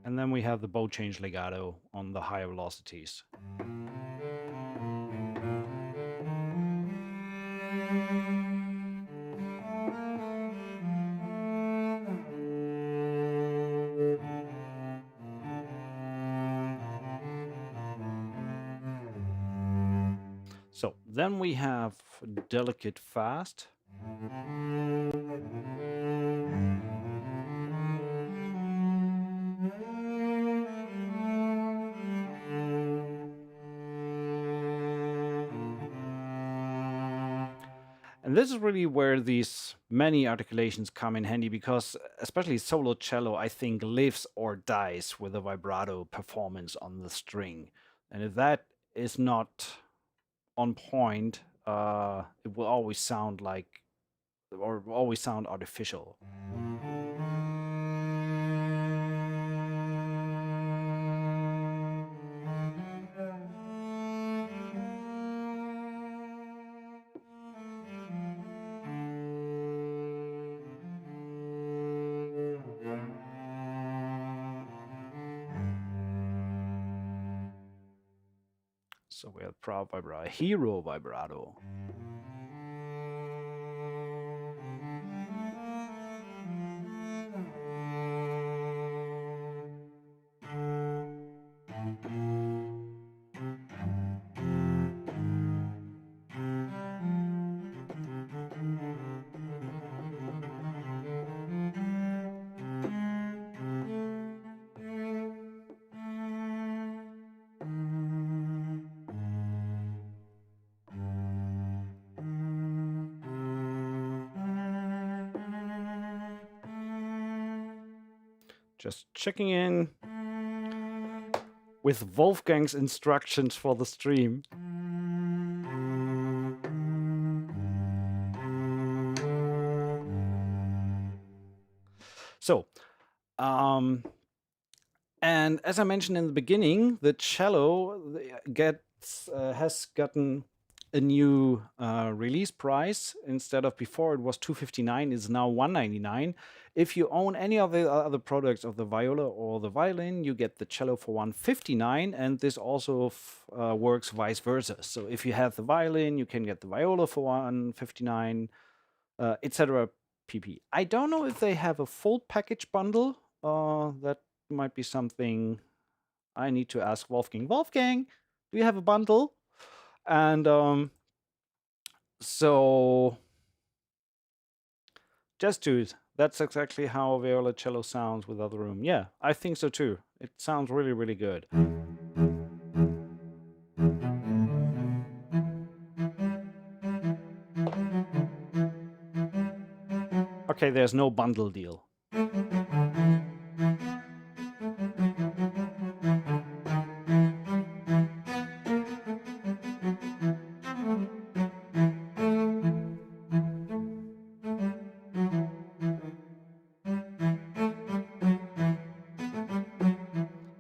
And then we have the bow change legato on the higher velocities. So then we have delicate fast. And this is really where these many articulations come in handy, because especially solo cello, I think, lives or dies with a vibrato performance on the string. And if that is not on point, it will always sound like, or always sound artificial. So we have proud vibrato, hero vibrato. Just checking in with Wolfgang's instructions for the stream. So, and as I mentioned in the beginning, the cello has gotten a new release price. Instead of before it was $259, it's now $199. If you own any of the other products of the Viola or the Violin, you get the cello for $159, and this also works vice versa. So if you have the Violin, you can get the Viola for $159, etc. pp. I don't know if they have a full package bundle. That might be something I need to ask Wolfgang. Wolfgang, do you have a bundle? And so just to that's exactly how Viola cello sounds with Other Room. Yeah, I think so too. It sounds really, really good. Okay, there's no bundle deal.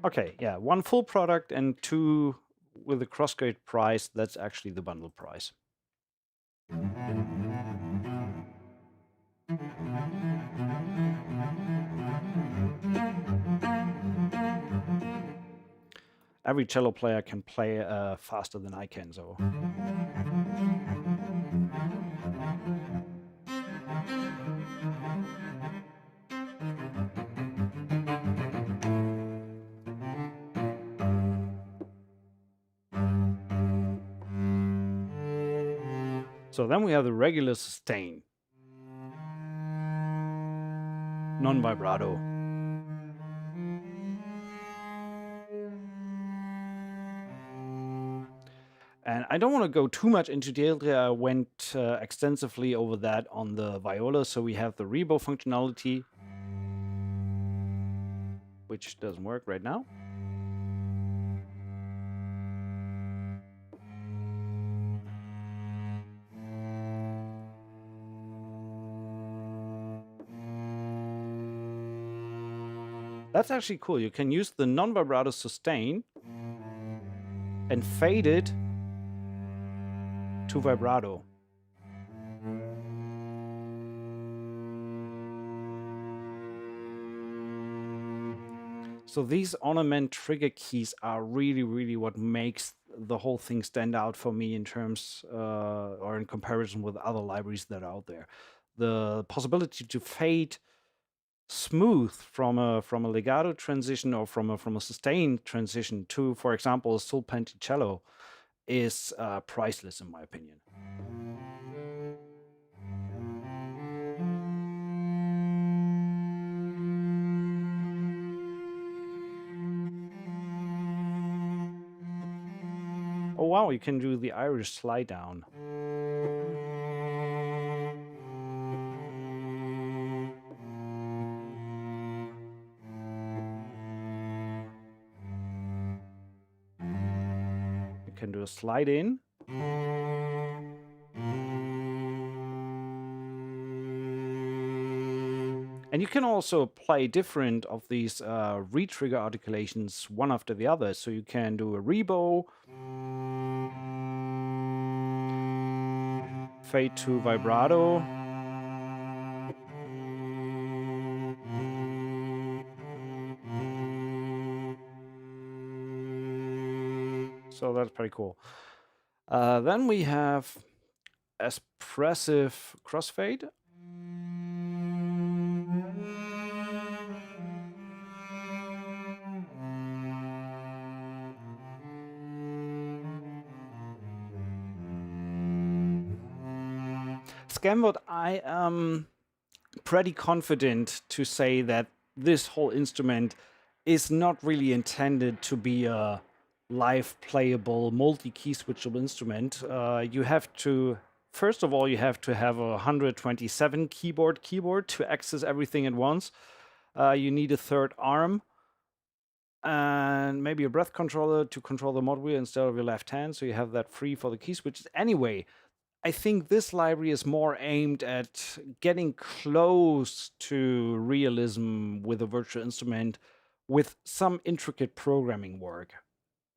Okay, yeah, one full product and two with a crossgrade price. That's actually the bundle price. Every cello player can play faster than I can, so. So then we have the regular sustain. Non-vibrato. And I don't want to go too much into detail. I went extensively over that on the Viola. So we have the rebow functionality, which doesn't work right now. That's actually cool. You can use the non-vibrato sustain and fade it to vibrato. So these ornament trigger keys are really, really what makes the whole thing stand out for me in terms or in comparison with other libraries that are out there. The possibility to fade smooth from a legato transition or from a sustained transition to, for example, a sul-penti cello is priceless in my opinion. Oh wow, you can do the Irish slide down. You can do a slide in. And you can also play different of these re-trigger articulations one after the other. So you can do a rebow, fade to vibrato, So that's pretty cool. Then we have expressive crossfade. Scamword, I am pretty confident to say that this whole instrument is not really intended to be a live playable multi-key switchable instrument. You have to, first of all, you have to have a 127 keyboard to access everything at once. You need a third arm and maybe a breath controller to control the mod wheel instead of your left hand, so you have that free for the key switches. Anyway, I think this library is more aimed at getting close to realism with a virtual instrument with some intricate programming work.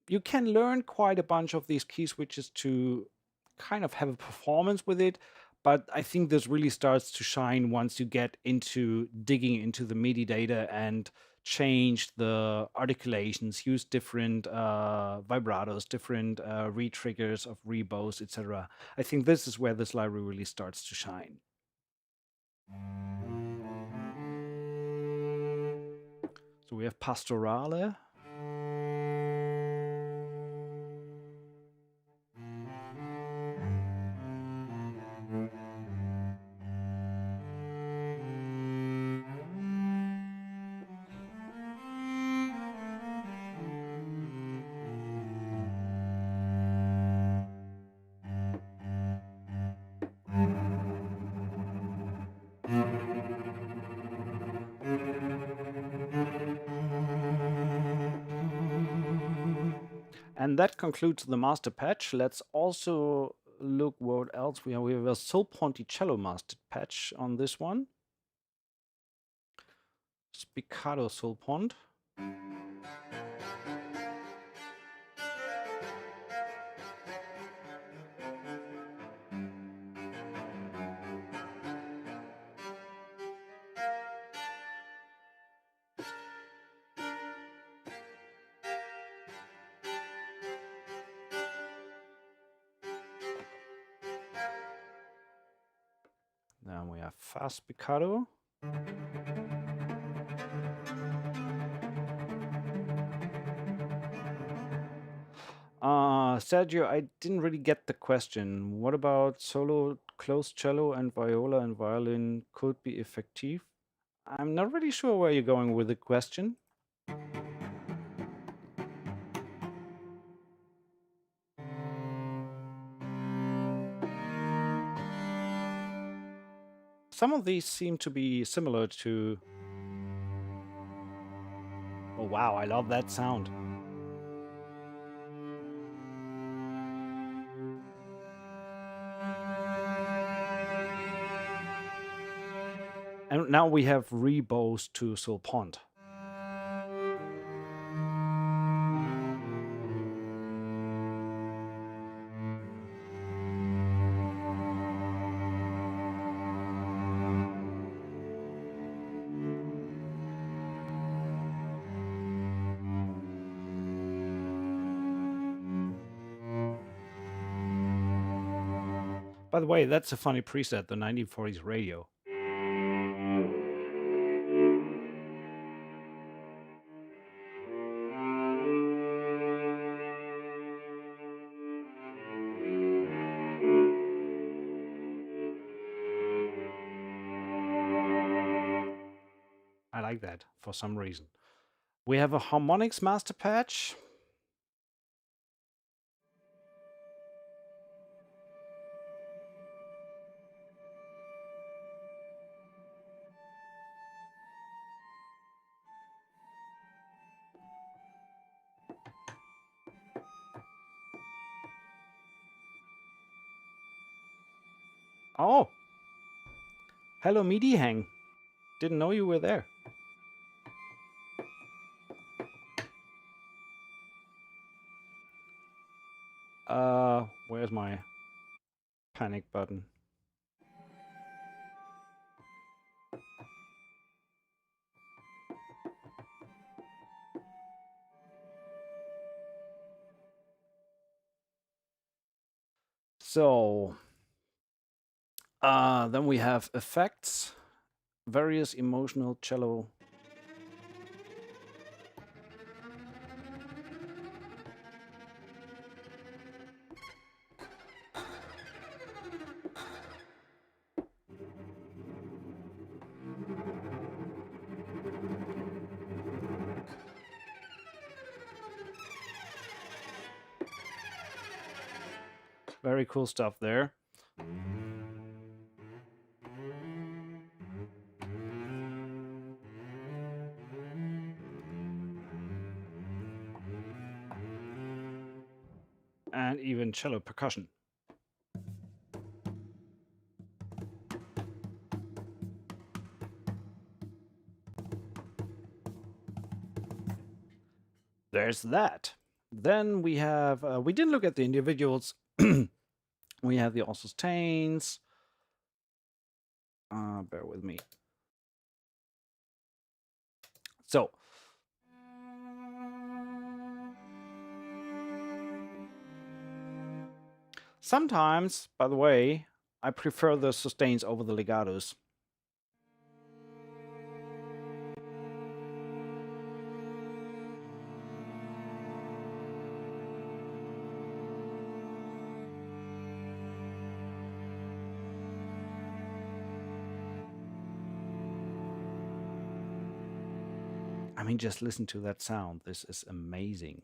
You can learn quite a bunch of these key switches to kind of have a performance with it, but I think this really starts to shine once you get into digging into the MIDI data and change the articulations, use different vibratos, different re-triggers of rebows, etc. I think this is where this library really starts to shine. So we have Pastorale. And that concludes the master patch. Let's also look what else we have. We have a Solponticello master patch on this one. Spiccato Solpont. Then we have fast spiccato. Sergio, I didn't really get the question. What about solo, closed cello, and viola and violin could be effective? I'm not really sure where you're going with the question. Some of these seem to be similar to... Oh wow, I love that sound. And now we have rebows to Solpont. By the way, that's a funny preset, the 1940s radio. I like that for some reason. We have a harmonics master patch. Oh, hello MIDI Hang. Didn't know you were there. Where's my panic button? So then we have effects, various emotional cello. Very cool stuff there. And even cello percussion. There's that. Then we have, we didn't look at the individuals. We have the all sustains. Bear with me. So sometimes, by the way, I prefer the sustains over the legatos. I mean, just listen to that sound. This is amazing.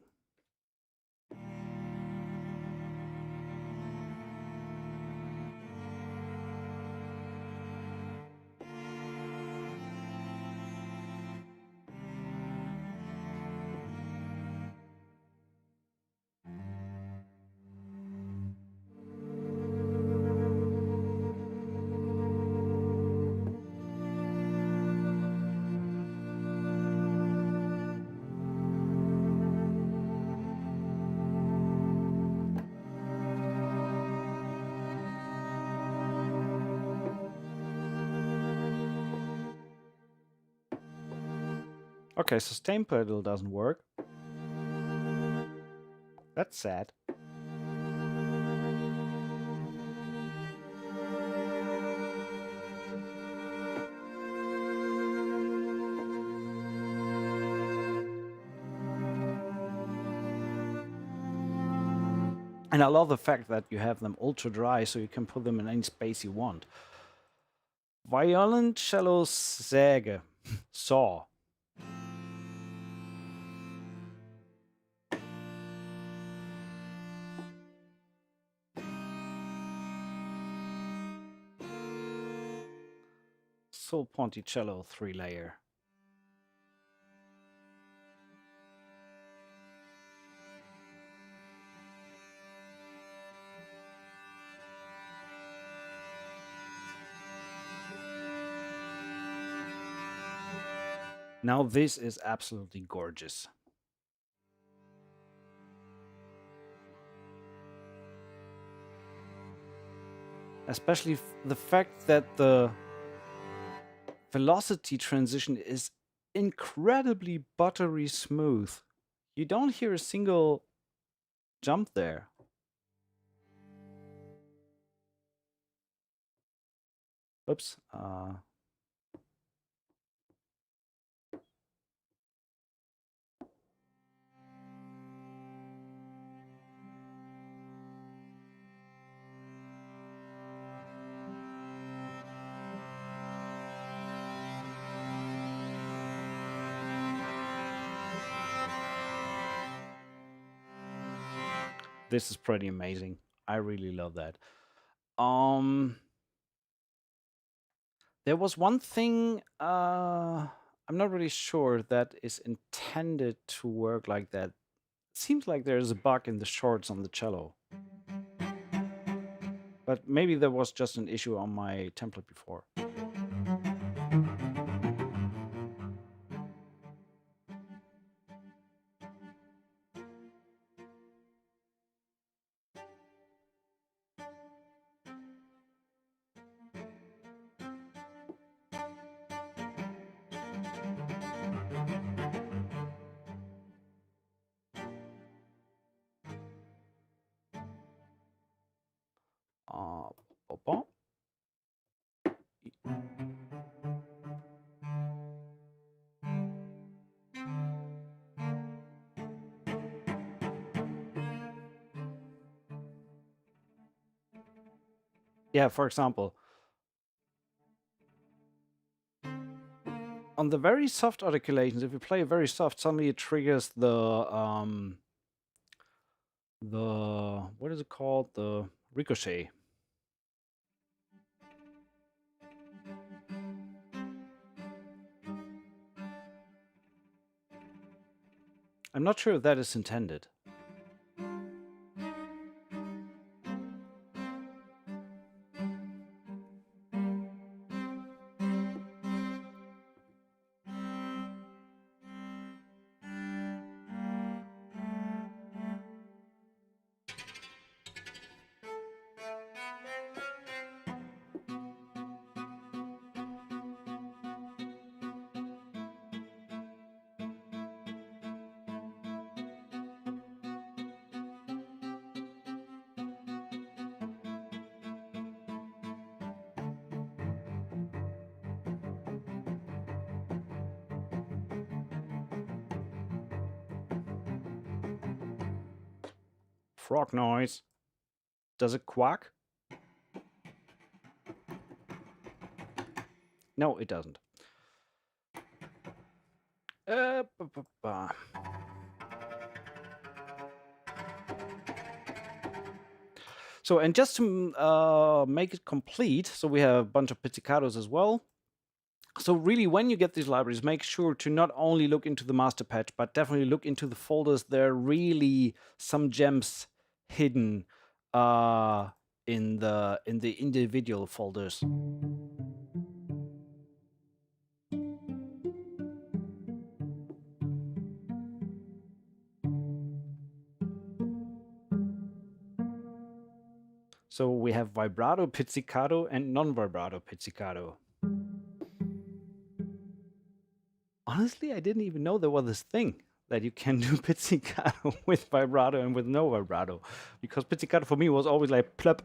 Okay, sustain pedal doesn't work. That's sad. And I love the fact that you have them ultra dry, so you can put them in any space you want. Violin, cello, säge, saw. Sol Ponticello 3-layer. Now this is absolutely gorgeous. Especially the fact that the velocity transition is incredibly buttery smooth. You don't hear a single jump there. Oops. This is pretty amazing. I really love that. There was one thing I'm not really sure that is intended to work like that. Seems like there's a bug in the shorts on the cello. But maybe there was just an issue on my template before. Yeah, for example, on the very soft articulations, if you play very soft, suddenly it triggers the what is it called? The ricochet. I'm not sure if that is intended. Frog noise. Does it quack? No, it doesn't. So, and just to make it complete, so we have a bunch of pizzicatos as well. So really, when you get these libraries, make sure to not only look into the master patch, but definitely look into the folders. There are really some gems hidden in the individual folders. So we have vibrato pizzicato and non-vibrato pizzicato. Honestly, I didn't even know there was this thing that you can do pizzicato with vibrato and with no vibrato, because pizzicato for me was always like plop,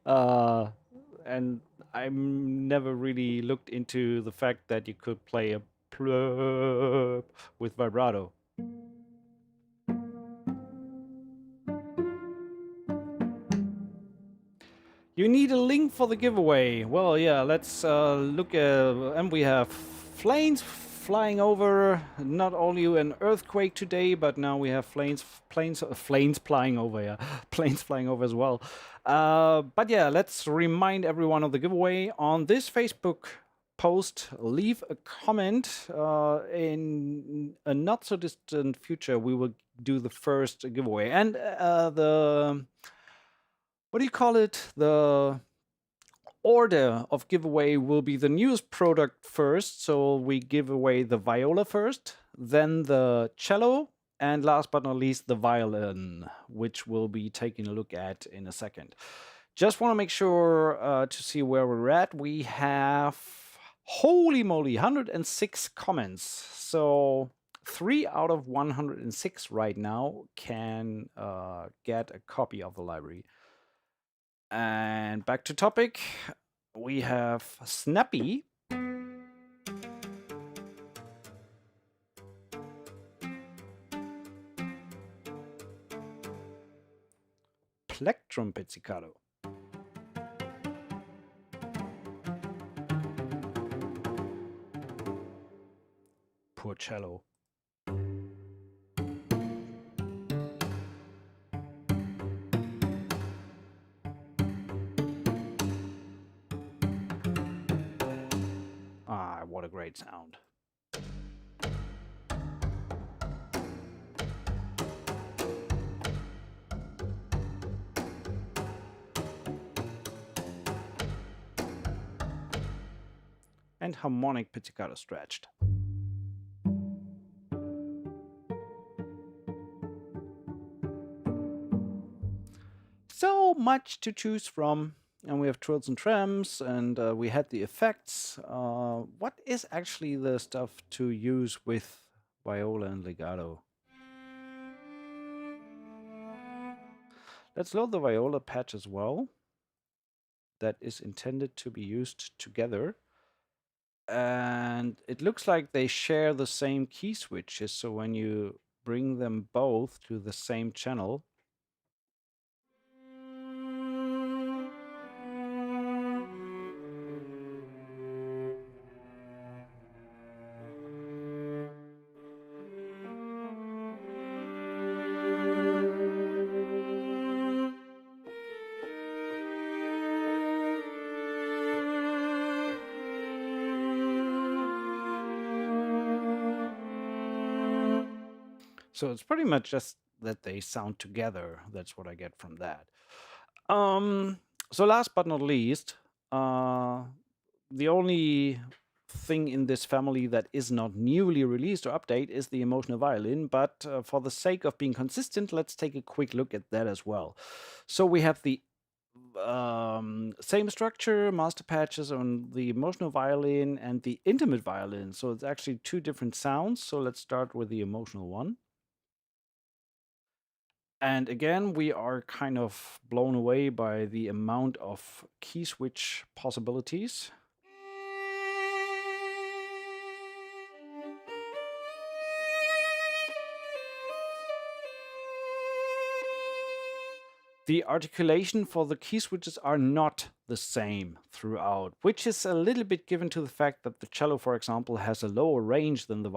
and I never really looked into the fact that you could play a plop with vibrato. You need a link for the giveaway. Well, yeah, let's look at, and we have planes flying over. Not only an earthquake today, but now we have planes flying over. Yeah, planes flying over as well. But yeah, let's remind everyone of the giveaway on this Facebook post. Leave a comment. In a not so distant future, we will do the first giveaway, and the what do you call it? The order of giveaway will be the newest product first. So we give away the viola first, then the cello, and last but not least, the violin, which we'll be taking a look at in a second. Just want to make sure to see where we're at. We have, holy moly, 106 comments. So 3 out of 106 right now can get a copy of the library. And back to topic, we have Snappy. Plectrum pizzicato. Poor cello. Ah, what a great sound. And harmonic pizzicato stretched. So much to choose from. And we have trills and trams, and we had the effects. What is actually the stuff to use with viola and legato? Let's load the viola patch as well. That is intended to be used together. And it looks like they share the same key switches. So when you bring them both to the same channel, So it's pretty much just that they sound together. That's what I get from that. So last but not least, the only thing in this family that is not newly released or update is the emotional violin. But for the sake of being consistent, let's take a quick look at that as well. So we have the same structure, master patches on the emotional violin and the intimate violin. So it's actually two different sounds. So let's start with the emotional one. And again, we are kind of blown away by the amount of key switch possibilities. The articulation for the key switches are not the same throughout, which is a little bit given to the fact that the cello, for example, has a lower range than the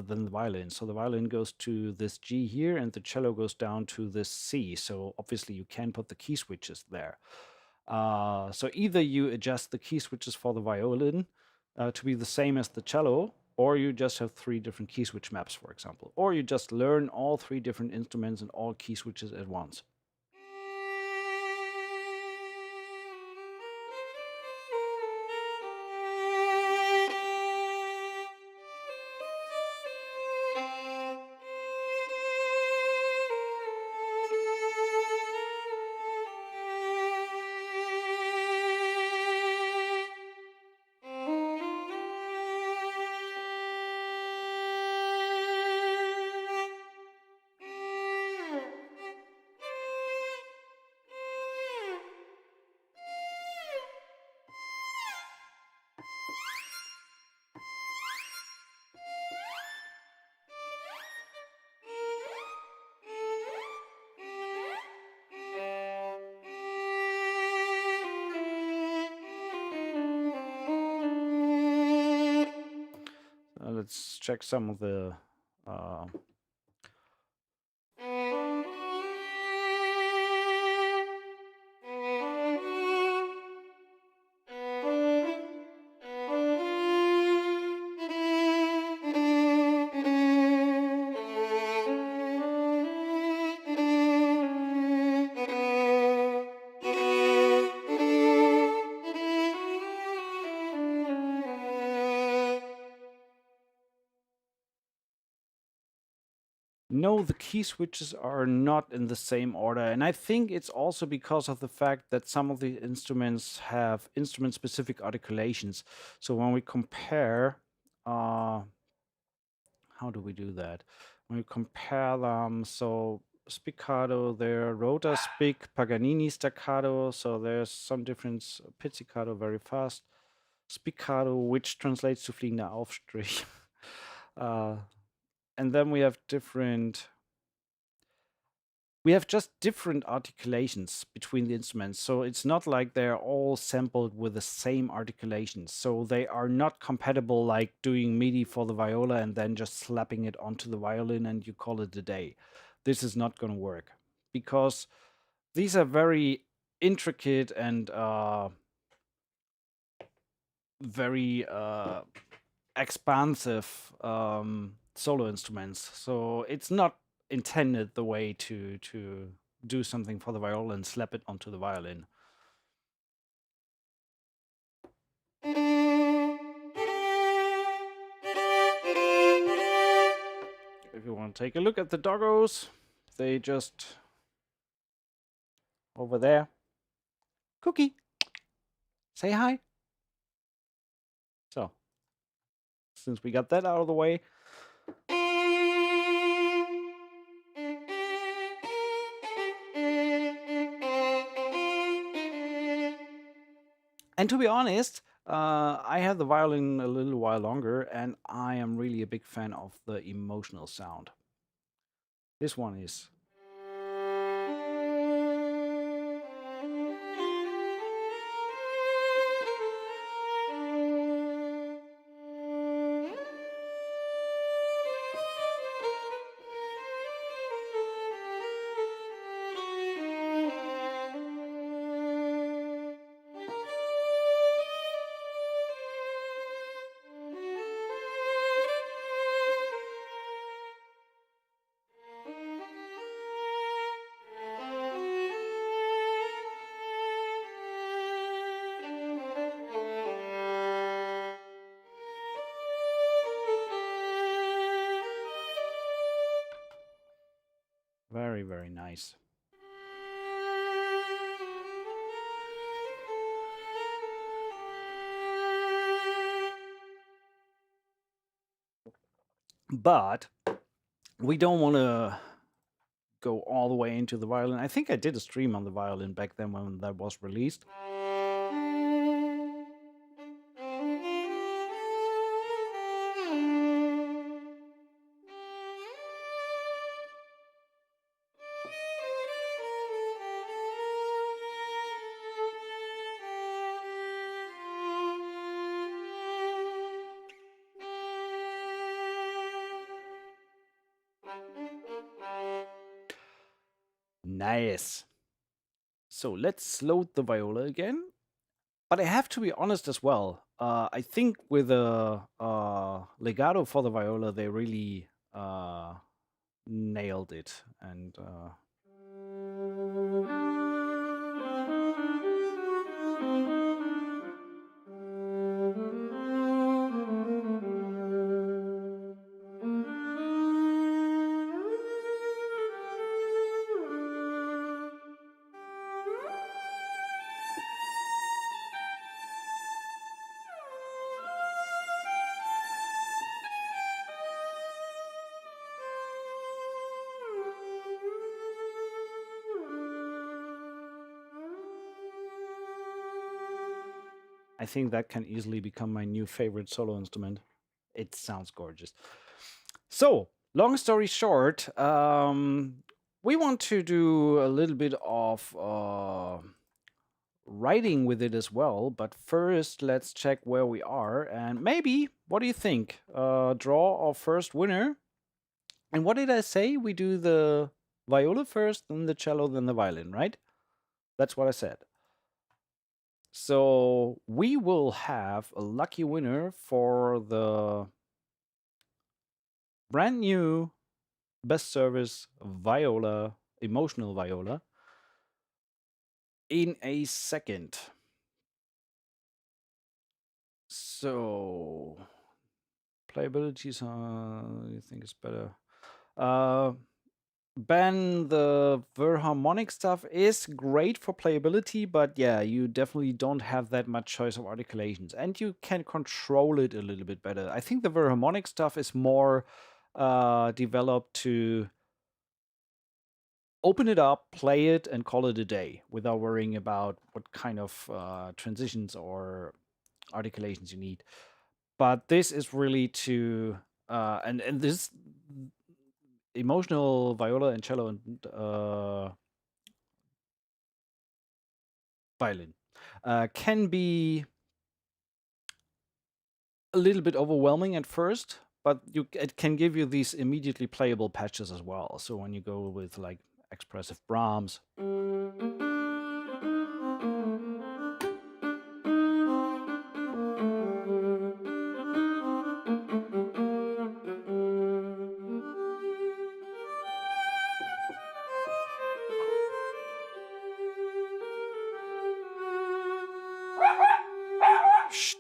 than the violin. So the violin goes to this G here, and the cello goes down to this C. So obviously, you can put the key switches there. So either you adjust the key switches for the violin to be the same as the cello, or you just have 3 different key switch maps, for example, or you just learn all 3 different instruments and all key switches at once. Let's check some of the No, the key switches are not in the same order. And I think it's also because of the fact that some of the instruments have instrument-specific articulations. So when we compare, how do we do that? When we compare them, so spiccato, there, rota spic, Paganini staccato, so there's some difference. Pizzicato, very fast. Spiccato, which translates to fliegender Aufstrich. And then we have just different articulations between the instruments. So it's not like they're all sampled with the same articulations. So they are not compatible like doing MIDI for the viola and then just slapping it onto the violin and you call it a day. This is not going to work because these are very intricate and very expansive solo instruments. So it's not intended the way to do something for the viola and slap it onto the violin. If you want to take a look at the doggos, they just over there. Cookie, say hi. So, since we got that out of the way, and to be honest, I had the violin a little while longer, and I am really a big fan of the emotional sound. This one is. Very, very nice. But we don't want to go all the way into the violin. I think I did a stream on the violin back then when that was released. Nice. So let's load the viola again. But I have to be honest as well. I think with the legato for the viola, they really nailed it. And I think that can easily become my new favorite solo instrument. It sounds gorgeous. So, long story short, we want to do a little bit of writing with it as well. But first, let's check where we are. And maybe, what do you think? Draw our first winner. And what did I say? We do the viola first, then the cello, then the violin, right? That's what I said. So we will have a lucky winner for the brand new best service viola, emotional viola, in a second. So playability, you think is better. Ben, the verharmonic stuff is great for playability, but yeah, you definitely don't have that much choice of articulations, and you can control it a little bit better. I think the verharmonic stuff is more developed to open it up, play it, and call it a day without worrying about what kind of transitions or articulations you need. But this is really to and this emotional viola and cello and violin can be a little bit overwhelming at first, but it can give you these immediately playable patches as well. So when you go with like expressive Brahms, Shh.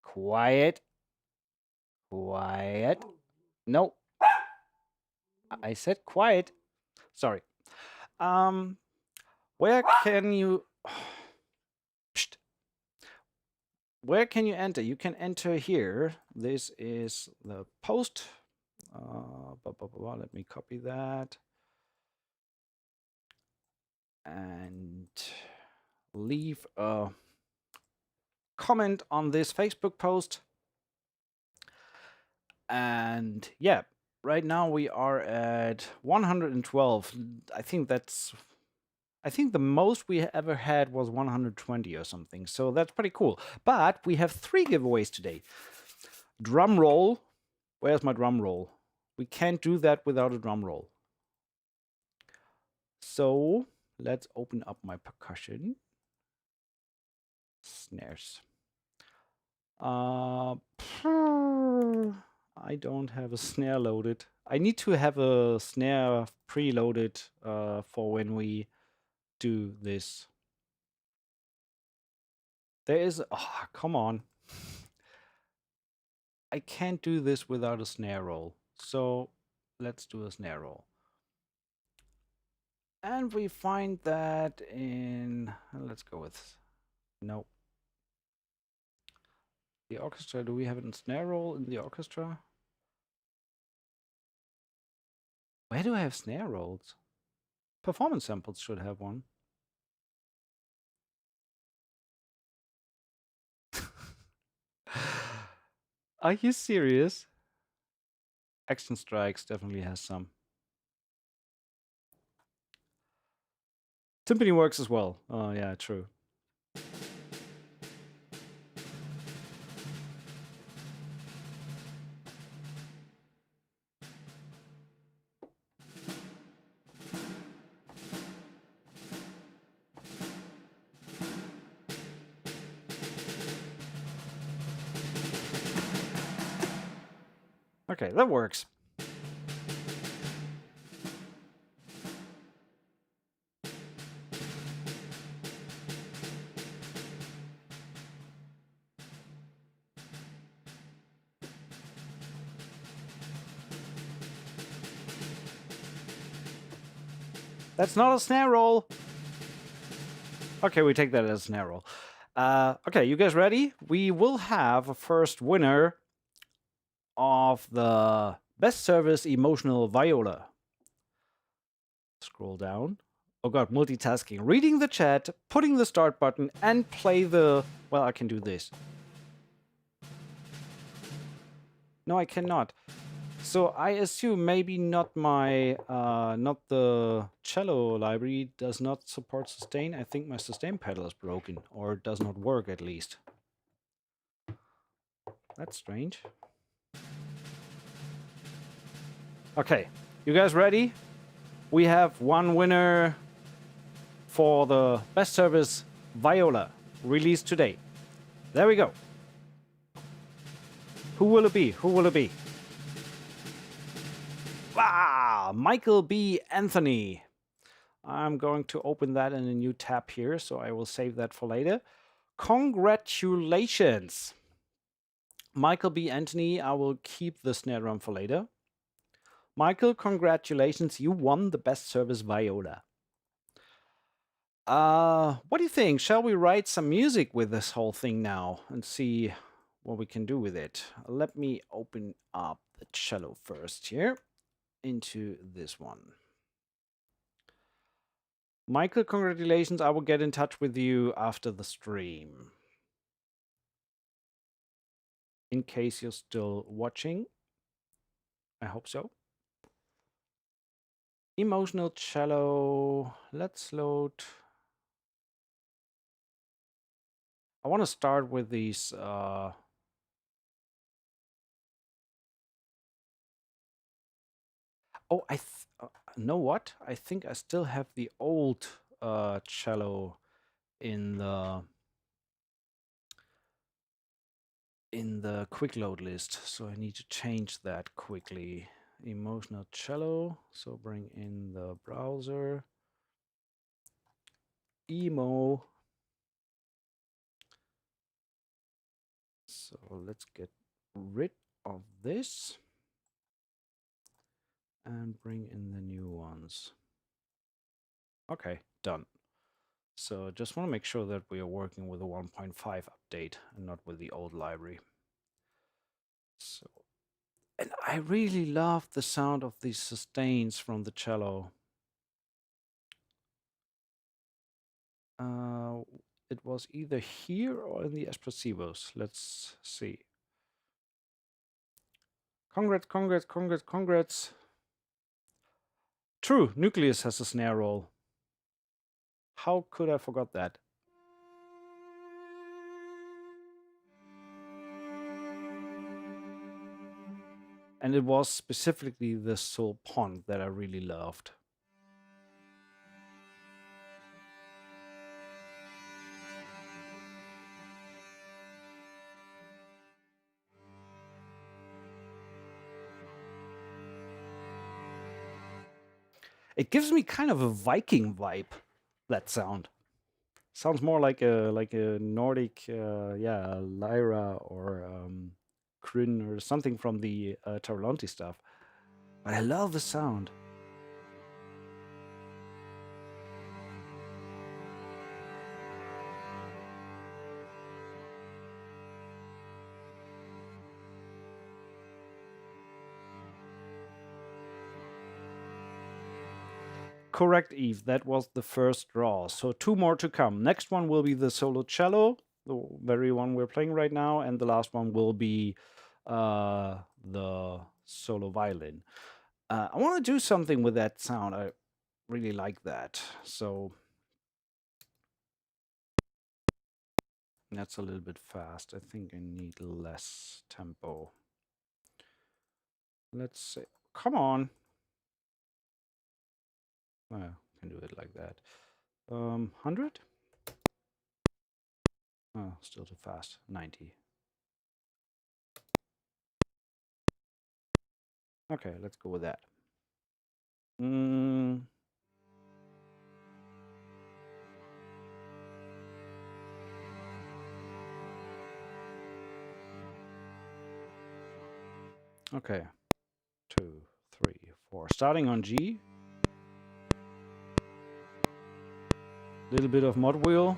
Quiet. Quiet. No. I said quiet. Sorry. Where can you... Psst. Where can you enter? You can enter here. This is the post. Let me copy that. And leave a comment on this Facebook post. And yeah, right now we are at 112. I think the most we ever had was 120 or something. So that's pretty cool. But we have 3 giveaways today. Drum roll. Where's my drum roll? We can't do that without a drum roll. So let's open up my percussion. Snares. I don't have a snare loaded. I need to have a snare preloaded for when we do this. There is... Oh, come on. I can't do this without a snare roll. So let's do a snare roll. And we find that in, let's go with, no. The orchestra, do we have a snare roll in the orchestra? Where do I have snare rolls? Performance samples should have one. Are you serious? Action Strikes definitely has some. Timpani works as well. Oh, yeah, true. Okay, that works. That's not a snare roll. Okay, we take that as a snare roll. Okay, you guys ready? We will have a first winner of the Best Service Emotional Viola. Scroll down. Oh god, multitasking. Reading the chat, putting the start button, and play the... Well, I can do this. No, I cannot. So I assume maybe not my... not the cello library does not support sustain. I think my sustain pedal is broken, or does not work at least. That's strange. Okay, you guys ready? We have one winner for the Best Service Viola, released today. There we go. Who will it be? Who will it be? Ah, Michael B. Anthony. I'm going to open that in a new tab here, so I will save that for later. Congratulations. Michael B. Anthony, I will keep the snare drum for later. Michael, congratulations. You won the Best Service Viola. What do you think? Shall we write some music with this whole thing now and see what we can do with it? Let me open up the cello first here into this one. Michael, congratulations. I will get in touch with you after the stream. In case you're still watching. I hope so. Emotional cello. Let's load. I want to start with these. Oh, I know what? I think I still have the old cello in the quick load list, so I need to change that quickly. Emotional cello. So bring in the browser. Emo. So let's get rid of this and bring in the new ones. Okay, done. So just want to make sure that we are working with a 1.5 update and not with the old library. So, and I really love the sound of these sustains from the cello. It was either here or in the espressivos. Let's see. Congrats, congrats, congrats, congrats. True, Nucleus has a snare roll. How could I forgot that? And it was specifically the Soul Pond that I really loved. It gives me kind of a Viking vibe, that sound. Sounds more like a Nordic, yeah, lyra or Kryn or something from the Tarlanti stuff. But I love the sound. Correct, Eve. That was the first draw. So 2 more to come. Next one will be the solo cello, the very one we're playing right now, and the last one will be the solo violin. I want to do something with that sound. I really like that. So that's a little bit fast. I think I need less tempo. Let's say, come on. Well, can do it like that. 100? Oh, still too fast. 90. Okay, let's go with that. Okay. 2, 3, 4. Starting on G. Little bit of mod wheel.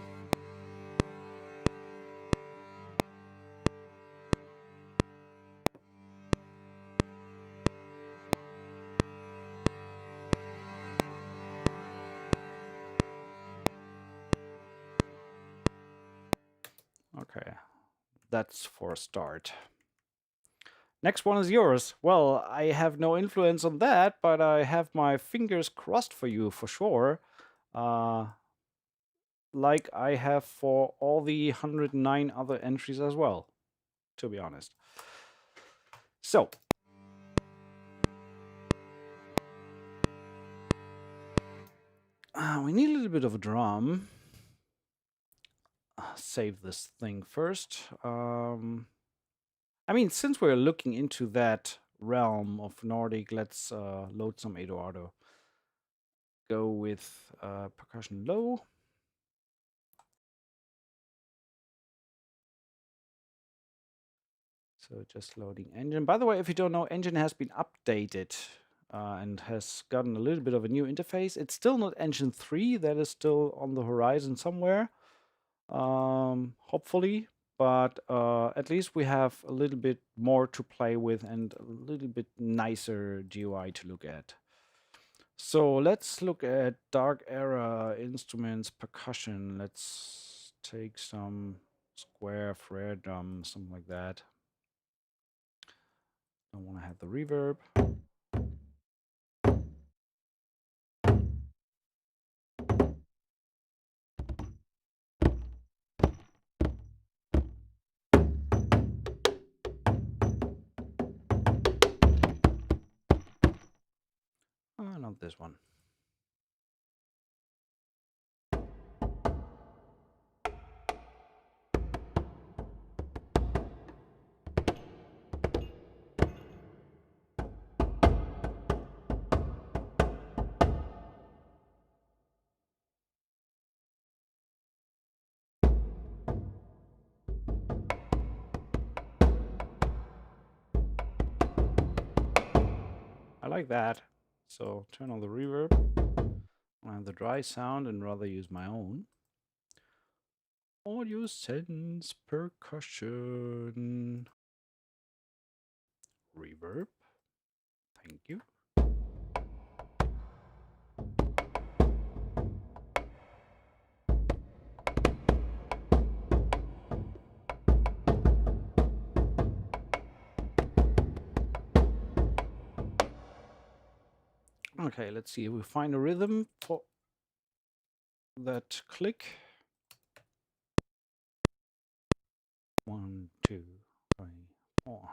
Okay, that's for a start. Next one is yours. Well, I have no influence on that, but I have my fingers crossed for you for sure. Like I have for all the 109 other entries as well, to be honest. So, we need a little bit of a drum. Save this thing first. I mean, since we're looking into that realm of Nordic, let's load some Eduardo. Go with percussion low. So just loading engine. By the way, if you don't know, engine has been updated and has gotten a little bit of a new interface. It's still not engine 3. That is still on the horizon somewhere, hopefully. But at least we have a little bit more to play with and a little bit nicer GUI to look at. So let's look at Dark Era instruments, percussion. Let's take some square flare drum, something like that. I want to have the reverb. Oh, not this one. I like that. So turn on the reverb. I have the dry sound and rather use my own. Audio Sense percussion. Reverb. Thank you. Okay, let's see if we find a rhythm for that click. 1, 2, 3, 4.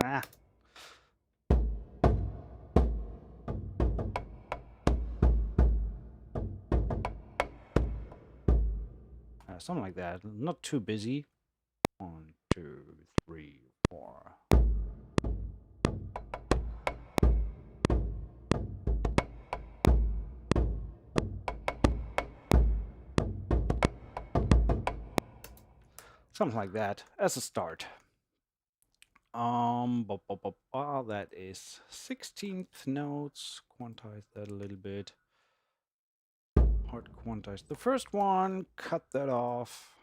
Ah. Something like that. Not too busy. 1, 2, 3, 4. Something like that as a start. That is 16th notes. Quantize that a little bit. Hard quantize the first one. Cut that off.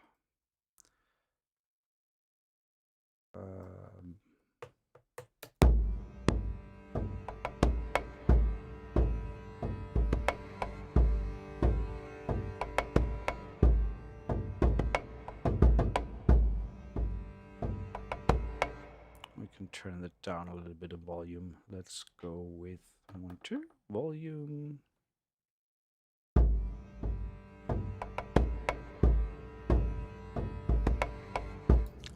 We can turn it down a little bit of volume. Let's go with 1, 2, volume.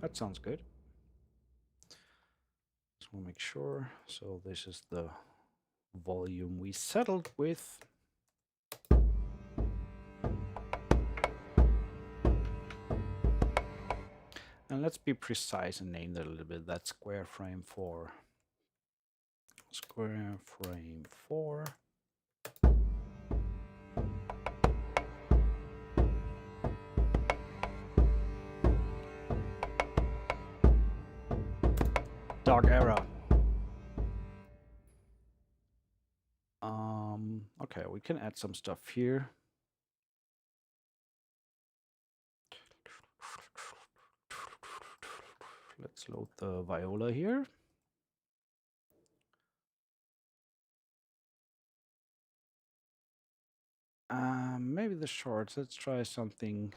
That sounds good. Just want to make sure. So this is the volume we settled with. And let's be precise and name that a little bit. That's square frame 4. Square frame 4. Dark era. Okay, we can add some stuff here. Let's load the viola here. Maybe the shorts. Let's try something.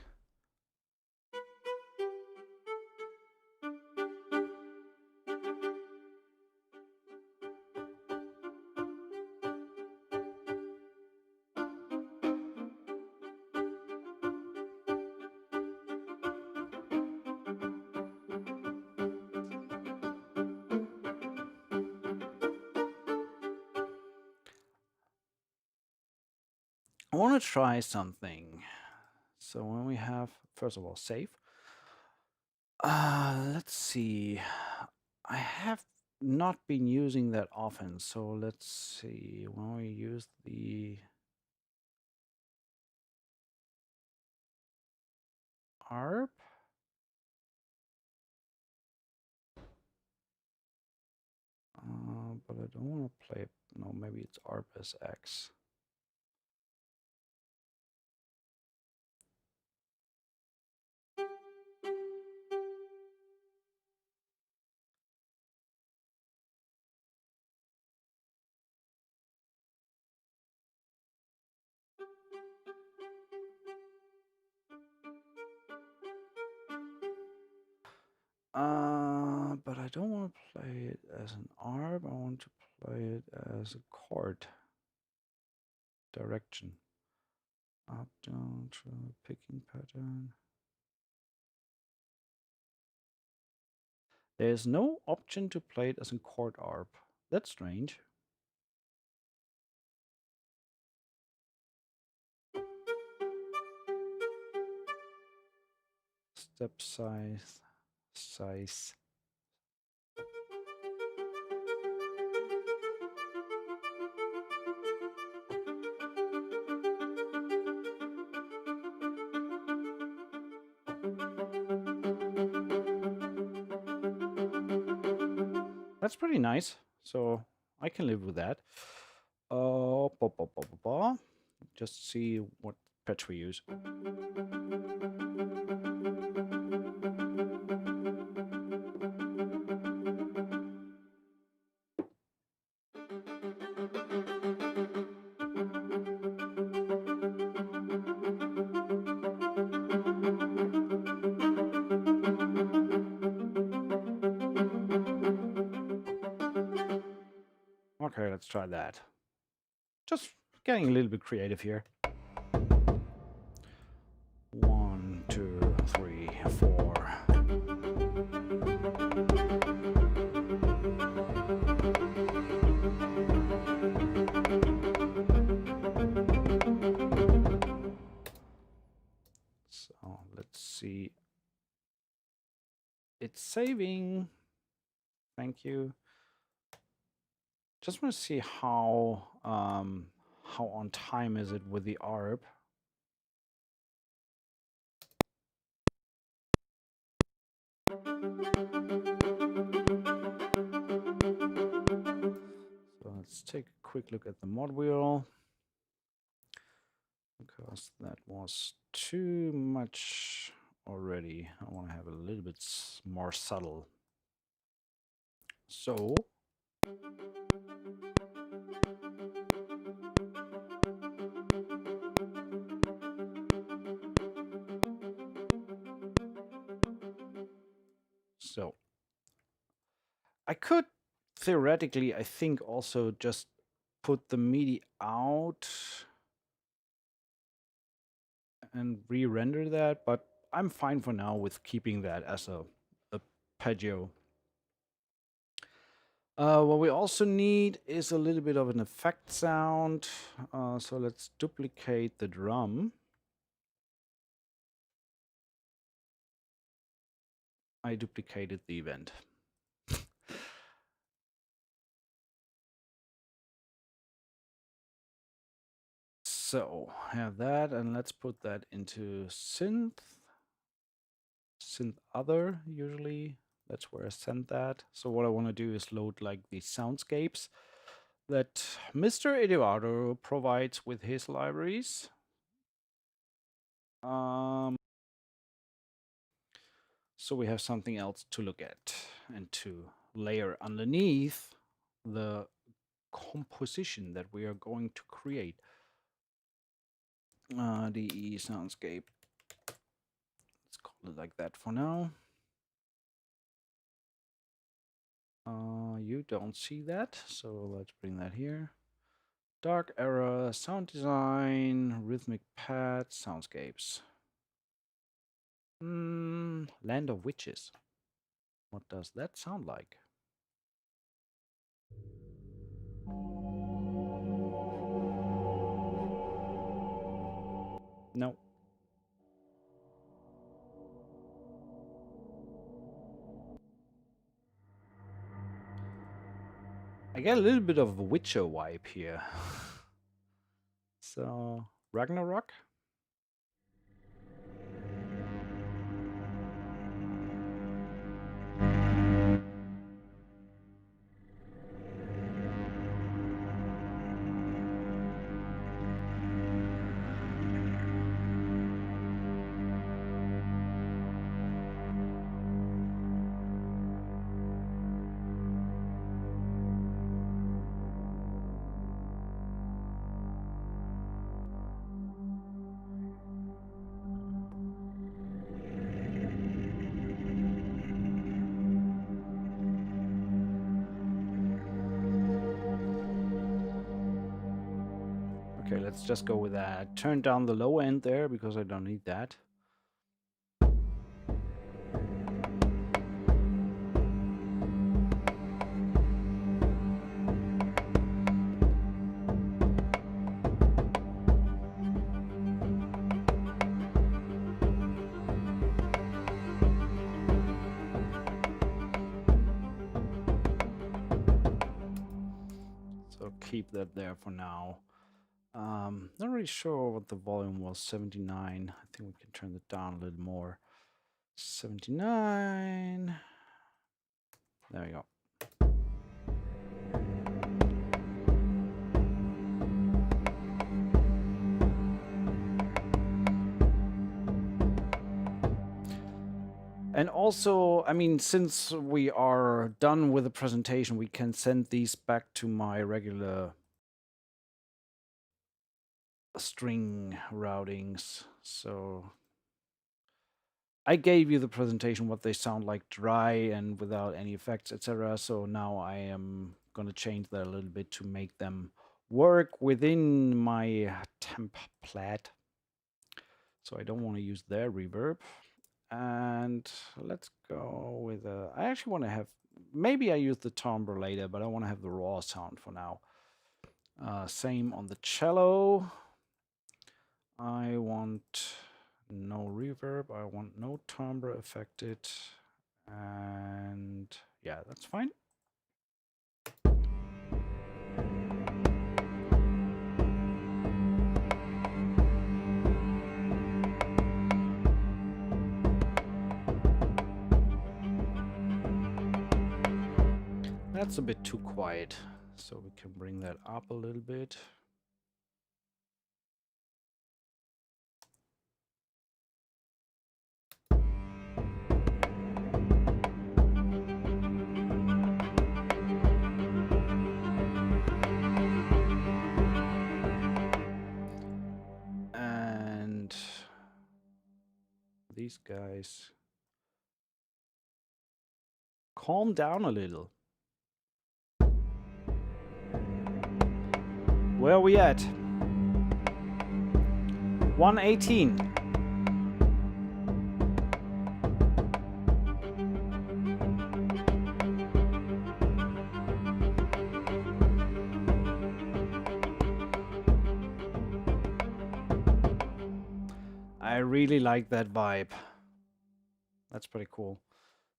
I want to try something. So when we have, first of all, save. Let's see. I have not been using that often. So let's see. When we use the ARP. But I don't want to play. No, maybe it's ARP as X. But I don't want to play it as an ARP. I want to play it as a chord direction. Up, down, picking pattern. There's no option to play it as a chord ARP. That's strange. Step size. That's pretty nice. So I can live with that. Just see what pitch we use. Okay, let's try that. Just getting a little bit creative here. 1, 2, 3, 4. So let's see. It's saving. Thank you. Just want to see how on time is it with the ARP. So let's take a quick look at the mod wheel, because that was too much already. I want to have a little bit more subtle. So I could theoretically, I think, also just put the MIDI out and re-render that, but I'm fine for now with keeping that as a arpeggio. What we also need is a little bit of an effect sound. So let's duplicate the drum. I duplicated the event. So have that, and let's put that into synth other. Usually that's where I send that. So what I want to do is load like the soundscapes that Mr. Eduardo provides with his libraries. So we have something else to look at and to layer underneath the composition that we are going to create. DE soundscape. Let's call it like that for now. You don't see that, so let's bring that here. Dark era, sound design, rhythmic pad, soundscapes. Land of Witches. What does that sound like? No. I get a little bit of a Witcher vibe here. So, Ragnarok. Okay, let's just go with that. Turn down the low end there because I don't need that. So keep that there for now. Not really sure what the volume was. 79. I think we can turn it down a little more. 79. There we go. And also, I mean, since we are done with the presentation, we can send these back to my regular string routings. So I gave you the presentation, what they sound like dry and without any effects, etc. So now I am going to change that a little bit to make them work within my template. So I don't want to use their reverb. And let's go with I actually want to have, maybe I use the timbre later, but I want to have the raw sound for now. Same on the cello. I want no reverb. I want no timbre affected. And yeah, that's fine. That's a bit too quiet, so we can bring that up a little bit. And these guys calm down a little. Where are we at? 118. I really like that vibe. That's pretty cool.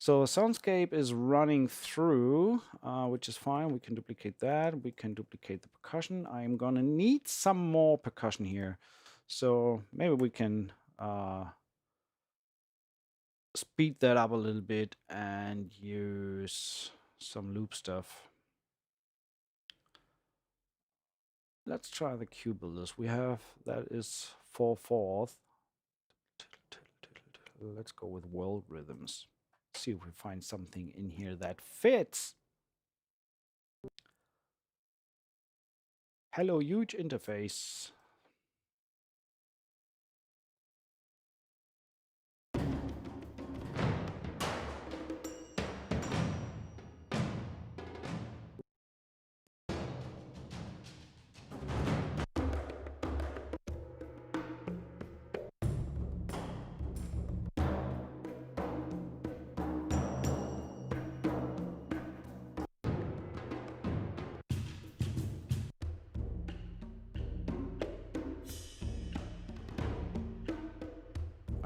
So soundscape is running through, which is fine. We can duplicate that. We can duplicate the percussion. I'm gonna need some more percussion here. So maybe we can speed that up a little bit and use some loop stuff. Let's try the cue builders. We have, that is 4/4. Let's go with world rhythms. See if we find something in here that fits. Hello, huge interface.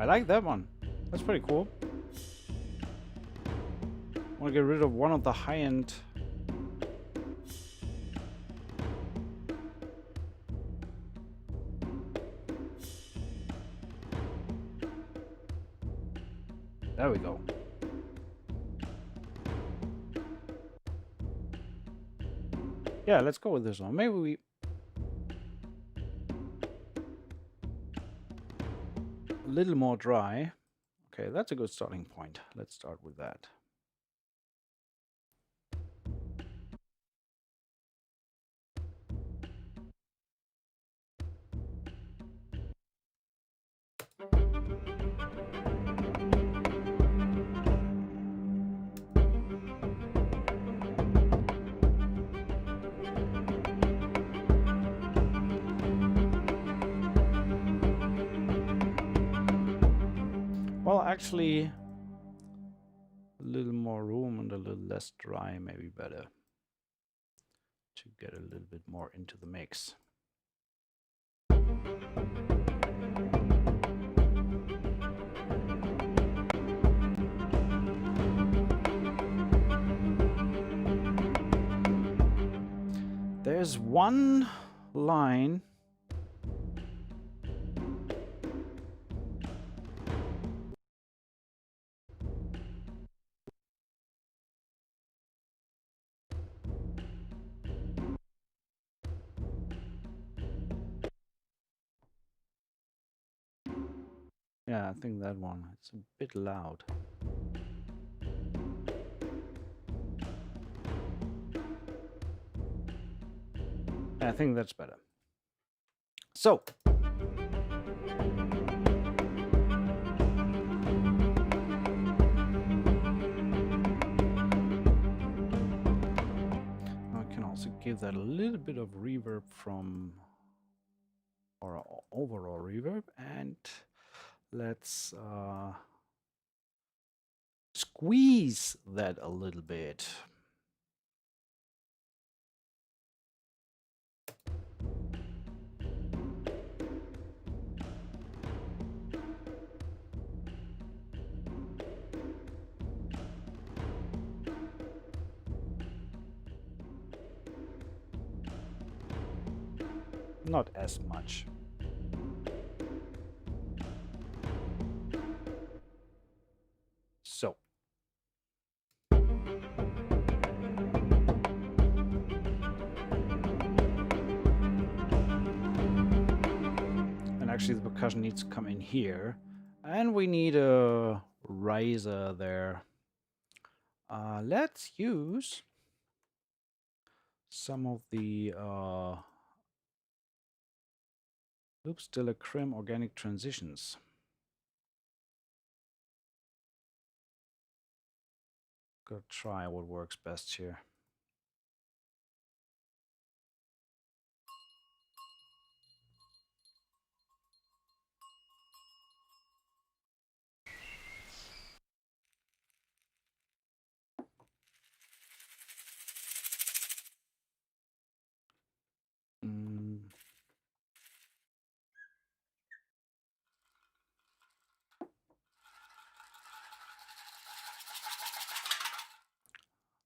I like that one. That's pretty cool. I want to get rid of one of the high-end. There we go. Yeah, let's go with this one. Maybe we... a little more dry. Okay, that's a good starting point. Let's start with that. Well, actually, a little more room and a little less dry may be better to get a little bit more into the mix. There's one line . Yeah, I think that one. It's a bit loud. I think that's better. So. I can also give that a little bit of reverb from, or overall reverb, and let's squeeze that a little bit. Not as much. So. actually the percussion needs to come in here. And we need a riser there. Let's use some of the loop still a crim organic transitions. Gotta try what works best here.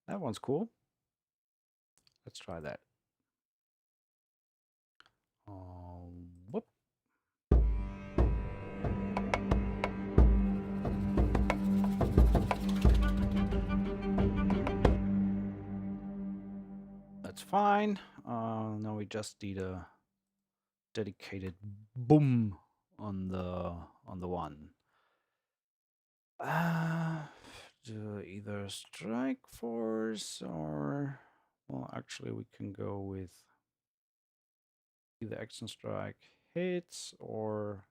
That one's cool. Let's try that. Whoop. That's fine. Now we just need a dedicated boom on the one. Either strike force or, well, actually we can go with either action strike hits or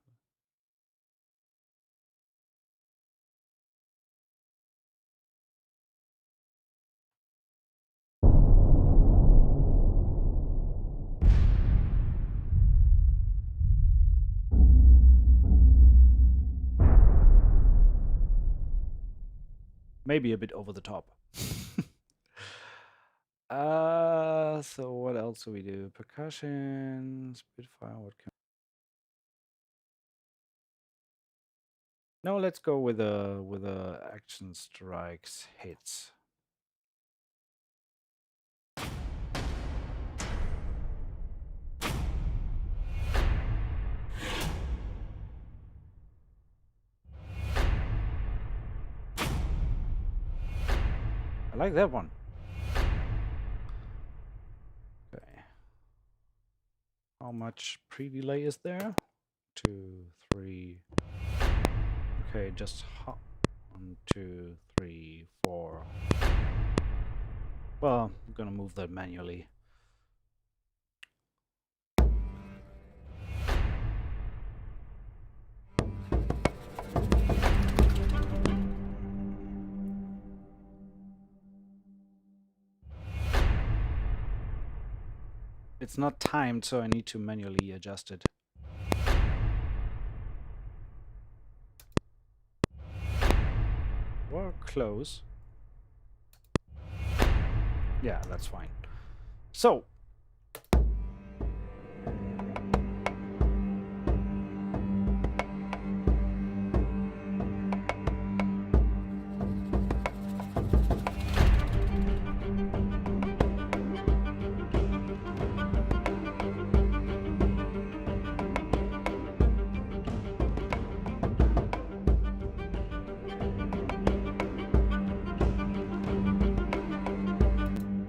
maybe a bit over the top. So what else do we do? Percussion, Spitfire, what can... No, let's go with a action strikes hits. I like that one. Okay. How much pre-delay is there? 2, 3. Okay, just 1, 2, 3, 4. Well, I'm gonna move that manually. It's not timed, so I need to manually adjust it. We're close. Yeah, that's fine. So,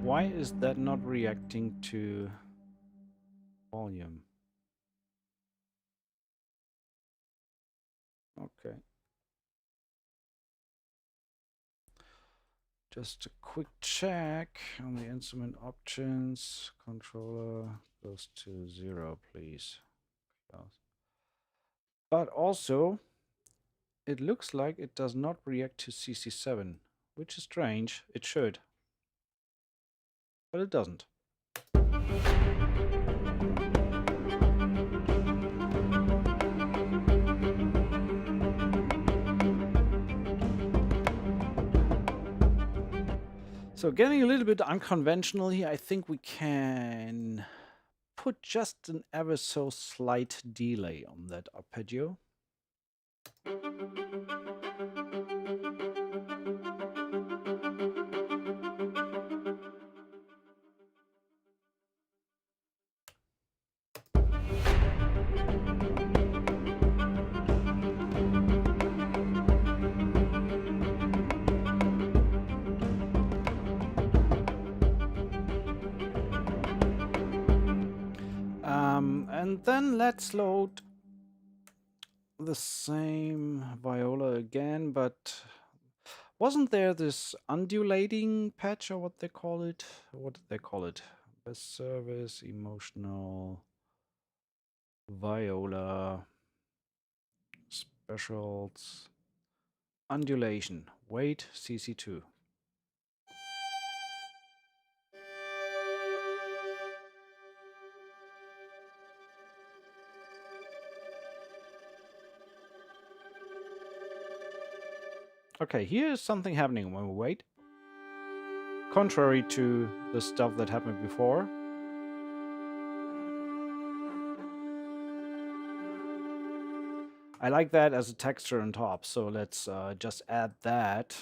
why is that not reacting to volume? Okay. Just a quick check on the instrument options. Controller goes to 0, please. But also, it looks like it does not react to CC7, which is strange. It should. But it doesn't. So getting a little bit unconventional here, I think we can put just an ever so slight delay on that arpeggio. And then let's load the same viola again, but wasn't there this undulating patch, or what they call it? What did they call it? Best service, emotional, viola, specials, undulation, weight, CC2. Okay, here's something happening when we wait. Contrary to the stuff that happened before. I like that as a texture on top, so let's just add that.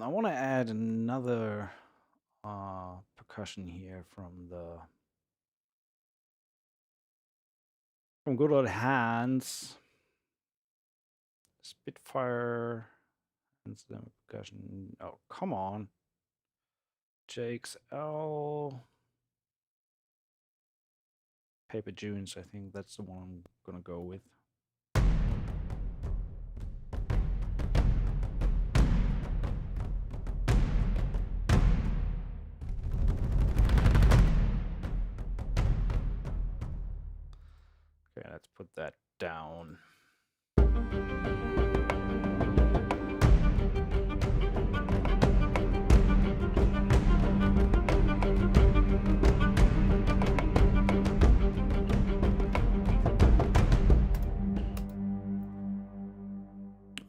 I want to add another percussion here from good old Hans. Spitfire and the percussion. Oh, come on. Jake's L. Paper Junes, I think that's the one I'm gonna go with. Okay, let's put that down.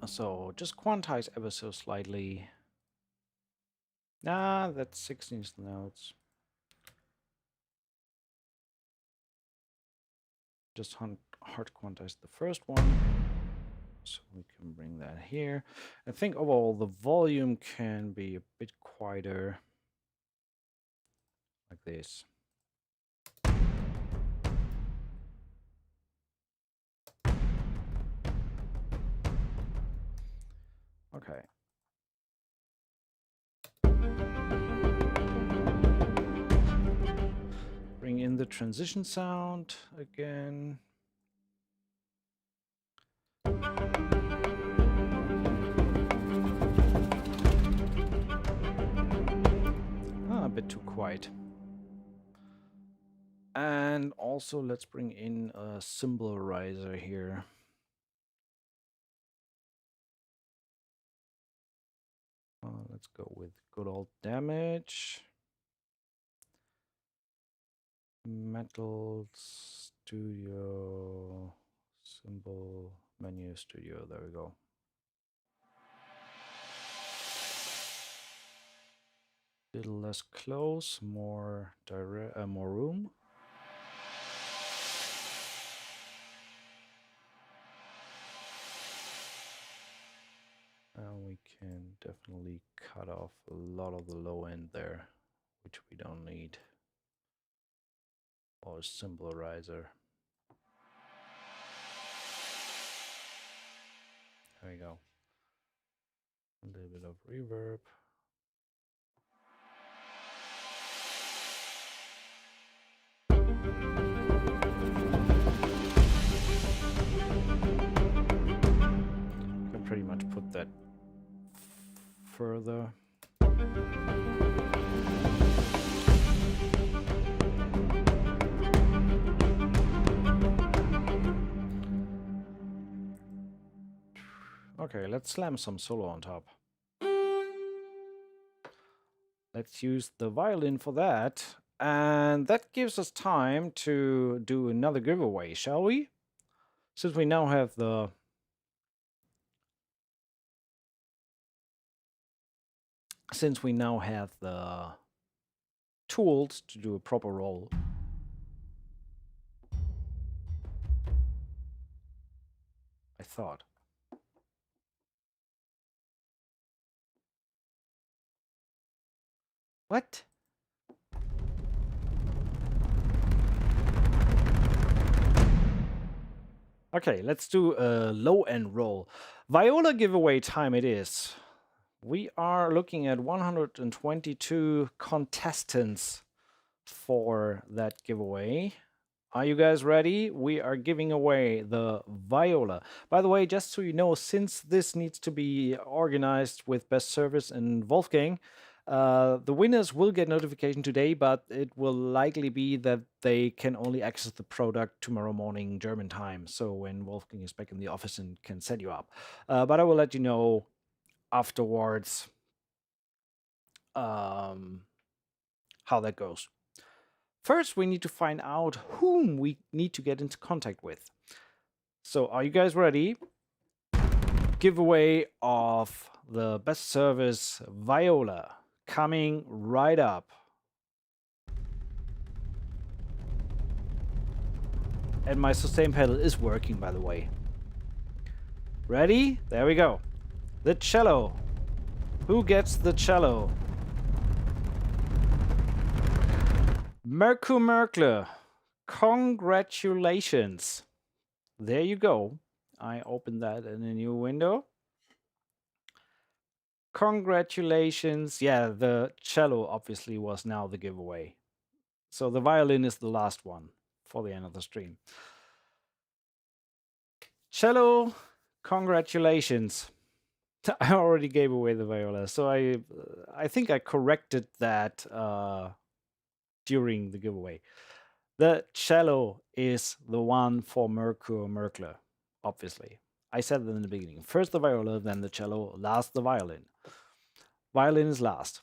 So just quantize ever so slightly. Nah, that's 16th notes. Just hard quantize the first one. So we can bring that here. I think overall the volume can be a bit quieter. Like this. Okay. Bring in the transition sound again. A bit too quiet. And also let's bring in a cymbal riser here. Let's go with good old damage. Metal Studio, cymbal menu studio, there we go. Little less close, more direct, more room. And we can definitely cut off a lot of the low end there, which we don't need. Or a cymbal riser. There we go. A little bit of reverb. Can pretty much put that further. Okay, let's slam some solo on top. Let's use the violin for that. And that gives us time to do another giveaway, shall we? Since we now have the tools to do a proper roll. I thought. What? Okay, let's do a low-end roll. Viola giveaway time it is. We are looking at 122 contestants for that giveaway. Are you guys ready? We are giving away the Viola. By the way, just so you know, since this needs to be organized with best service and Wolfgang, the winners will get notification today, but it will likely be that they can only access the product tomorrow morning German time. So when Wolfgang is back in the office and can set you up. But I will let you know afterwards how that goes. First, we need to find out whom we need to get into contact with. So are you guys ready? Giveaway of the best service Viola coming right up. And my sustain pedal is working, by the way. Ready? There we go. The cello. Who gets the cello? Merkle. Congratulations. There you go. I opened that in a new window. Congratulations. Yeah, the cello obviously was now the giveaway. So the violin is the last one for the end of the stream. Cello, congratulations. I already gave away the viola, so I think I corrected that during the giveaway. The cello is the one for Merkle, obviously. I said it in the beginning. First the viola, then the cello, last the violin. Violin is last.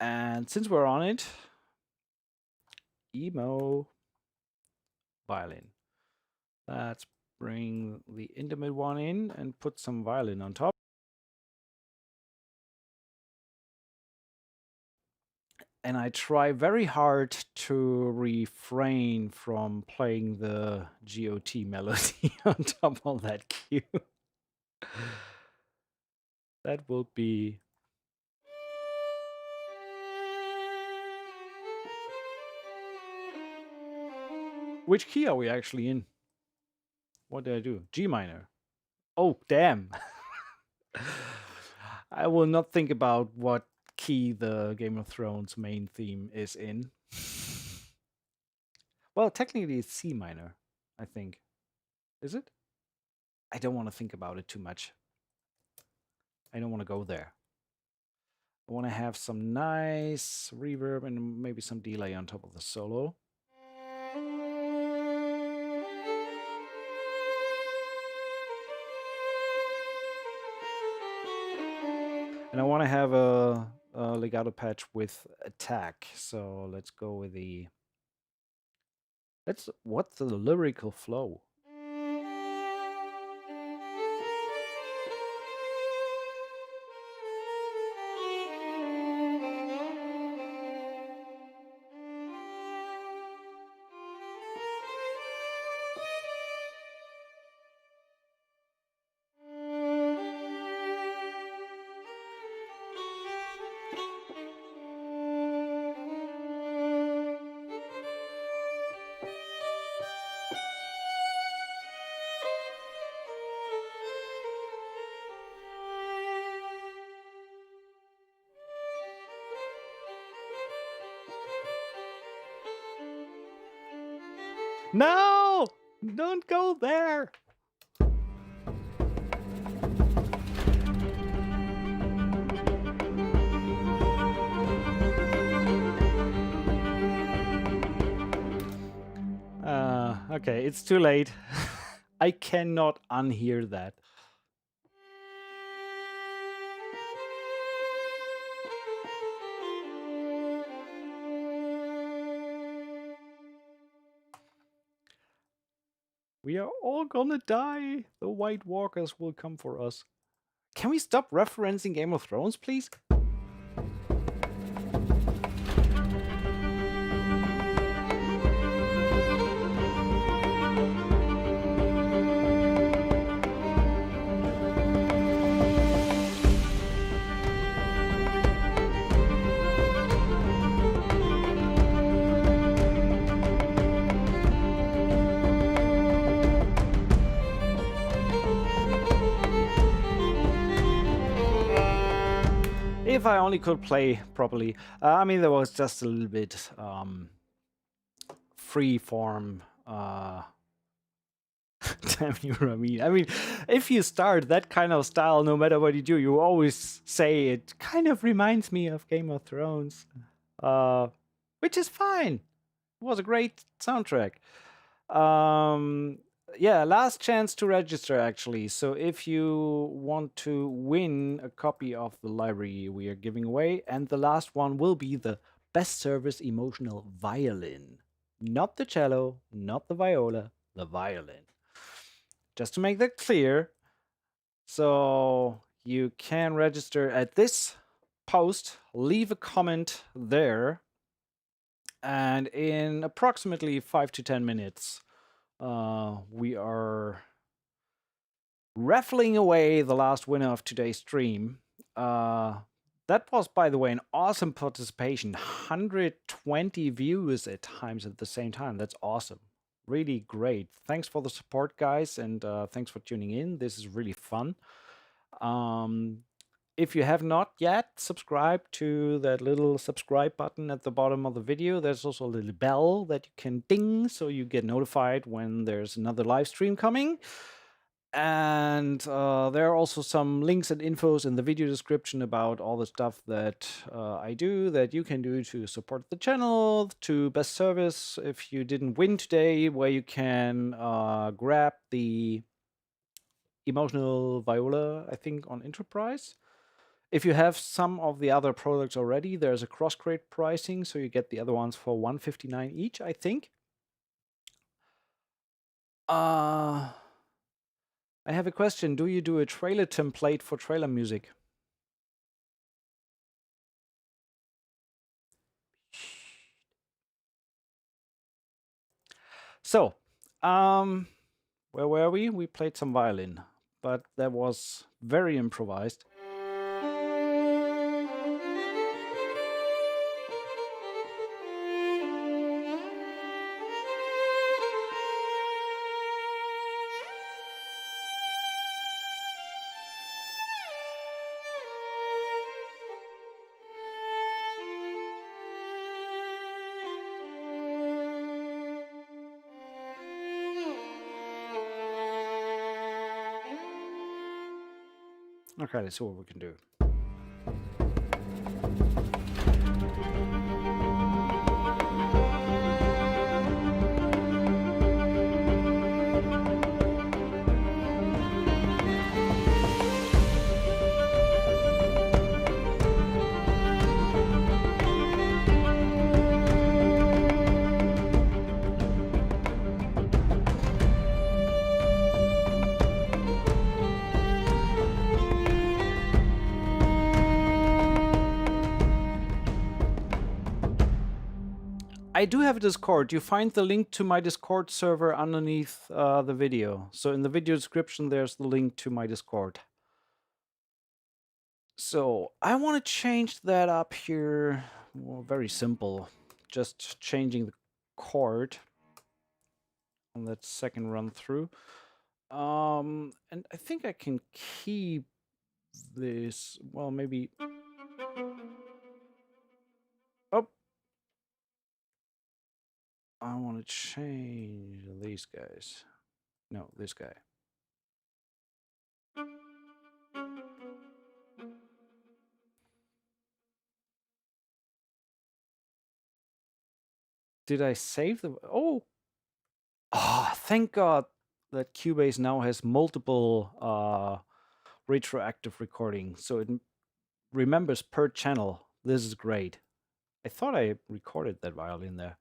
And since we're on it, emo violin. Let's bring the intimate one in and put some violin on top. And I try very hard to refrain from playing the GOT melody on top of that cue. That will be... Which key are we actually in? What did I do? G minor. Oh, damn. I will not think about what key the Game of Thrones main theme is in. Well, technically it's C minor, I think. Is it? I don't want to think about it too much. I don't want to go there. I want to have some nice reverb and maybe some delay on top of the solo. And I want to have a legato patch with attack. So let's go with the... What's the lyrical flow? No! Don't go there! Okay, it's too late. I cannot unhear that. We are all gonna die. The White Walkers will come for us. Can we stop referencing Game of Thrones, please? if I only could play properly. I mean, there was just a little bit free form. Damn you, Ramin. I mean, if you start that kind of style, no matter what you do, you always say it kind of reminds me of Game of Thrones, which is fine. It was a great soundtrack. Yeah, last chance to register actually. So if you want to win a copy of the library we are giving away, and the last one will be the best service emotional violin. Not the cello, not the viola, the violin. Just to make that clear, so you can register at this post, leave a comment there, and in approximately 5 to 10 minutes, we are raffling away the last winner of today's stream. That was, by the way, an awesome participation. 120 views at times at the same time. That's awesome. Really great. Thanks for the support, guys, and thanks for tuning in. This is really fun. If you have not yet subscribed to that little subscribe button at the bottom of the video, there's also a little bell that you can ding so you get notified when there's another live stream coming. And there are also some links and infos in the video description about all the stuff that I do, that you can do to support the channel, to best service if you didn't win today, where you can grab the emotional viola, I think, on Enterprise. If you have some of the other products already, there's a cross-grade pricing, so you get the other ones for $159 each, I think. I have a question. Do you do a trailer template for trailer music? So, where were we? We played some violin, but that was very improvised. Okay, let's see what we can do. I do have a Discord. You find the link to my Discord server underneath the video. So in the video description, there's the link to my Discord. So I want to change that up here. Well, very simple. Just changing the chord on that second run through. And I think I can keep this. Well, maybe. Oh. I want to change these guys. No, this guy. Did I save the... Oh! Ah, thank God that Cubase now has multiple retroactive recording, so it remembers per channel. This is great. I thought I recorded that violin there.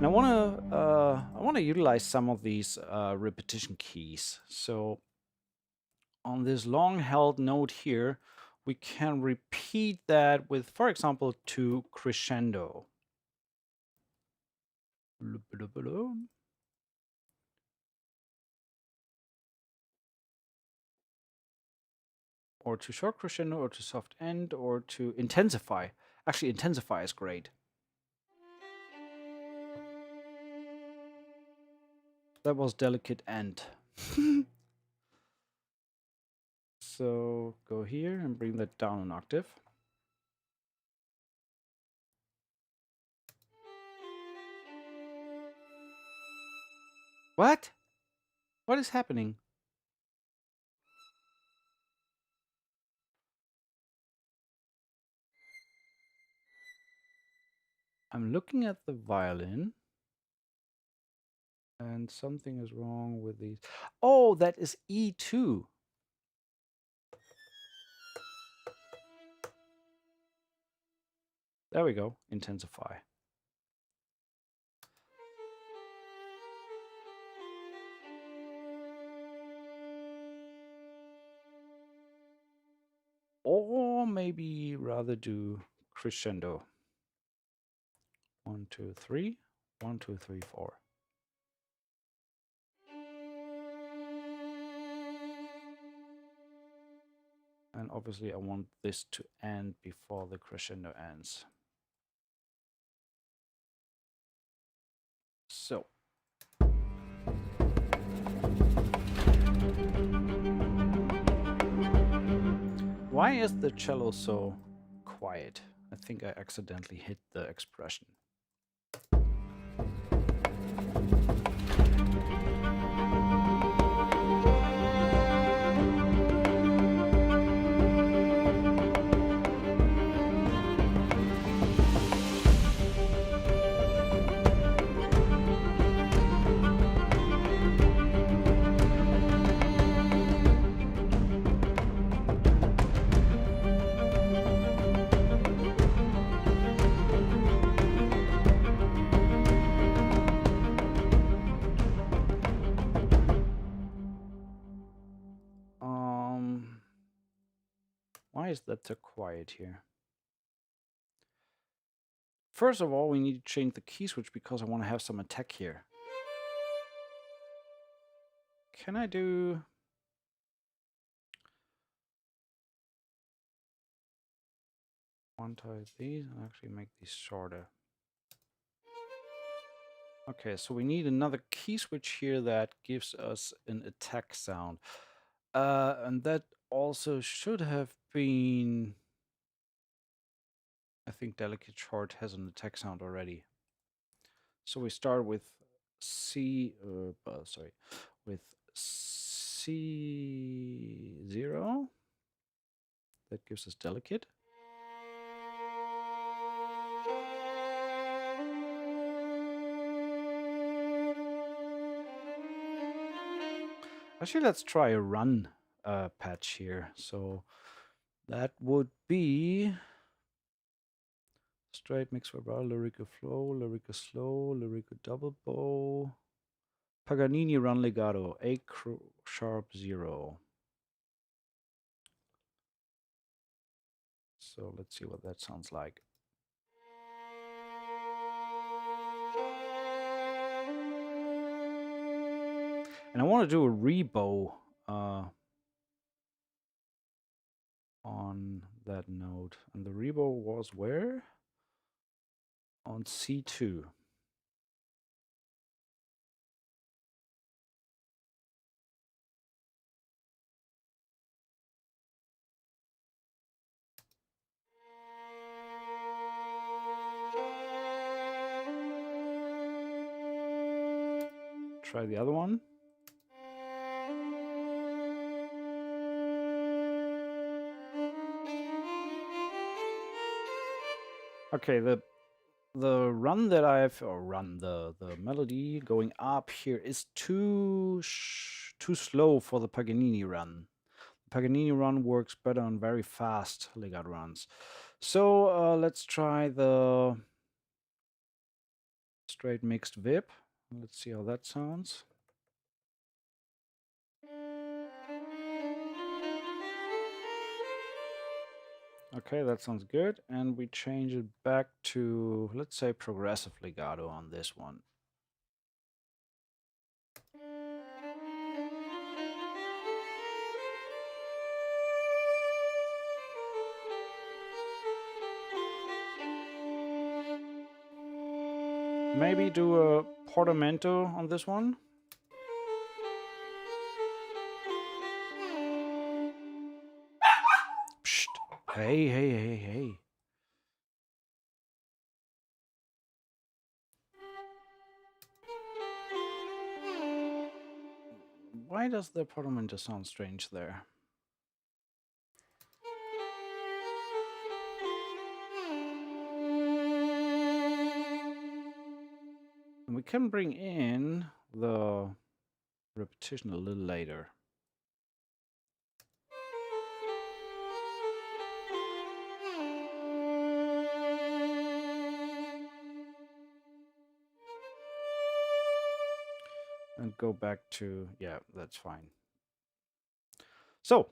I want to utilize some of these repetition keys. So on this long held note here, we can repeat that with, for example, to crescendo. or to short crescendo, or to soft end, or to intensify. Actually, intensify is great. That was delicate end. So go here and bring that down an octave. What? What is happening? I'm looking at the violin and something is wrong with these. Oh, that is E2. There we go. Intensify. Or maybe rather do crescendo. 1, 2, 3. 1, 2, 3, 4. And obviously I want this to end before the crescendo ends. So. Why is the cello so quiet? I think I accidentally hit the expression. Why is that so quiet here? First of all, we need to change the key switch because I want to have some attack here. Can I do... quantize these and actually make these shorter? Okay, so we need another key switch here that gives us an attack sound. And that also should have been... I think delicate short has an attack sound already. So we start with with C0. That gives us delicate. Actually, let's try a run patch here. So that would be straight mix vibrato, lyrical flow, lyrical slow, lyrical double bow, Paganini run legato, A sharp 0. So let's see what that sounds like. And I want to do a rebow on that note. And the rebow was where? On C2. Try the other one. Okay, the run that the melody going up here is too slow for the Paganini run. The Paganini run works better on very fast legato runs. So let's try the straight mixed vib. Let's see how that sounds. Okay, that sounds good. And we change it back to, let's say, progressive legato on this one. Maybe do a portamento on this one. Psst. Hey, hey, hey, hey. Why does the portamento sound strange there? And we can bring in the repetition a little later. And go back to, yeah, that's fine. So,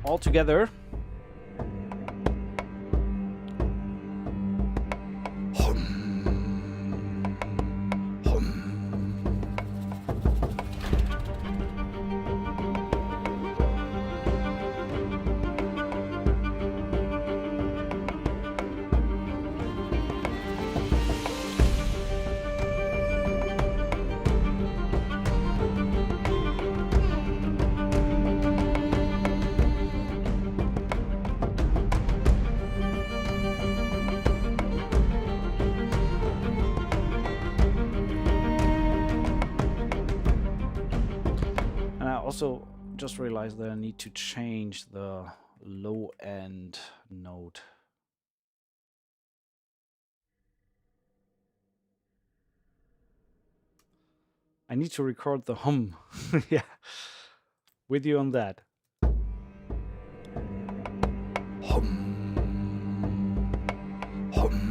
all together. Also, just realized that I need to change the low end note. I need to record the hum. Yeah, with you on that. Hum. Hum.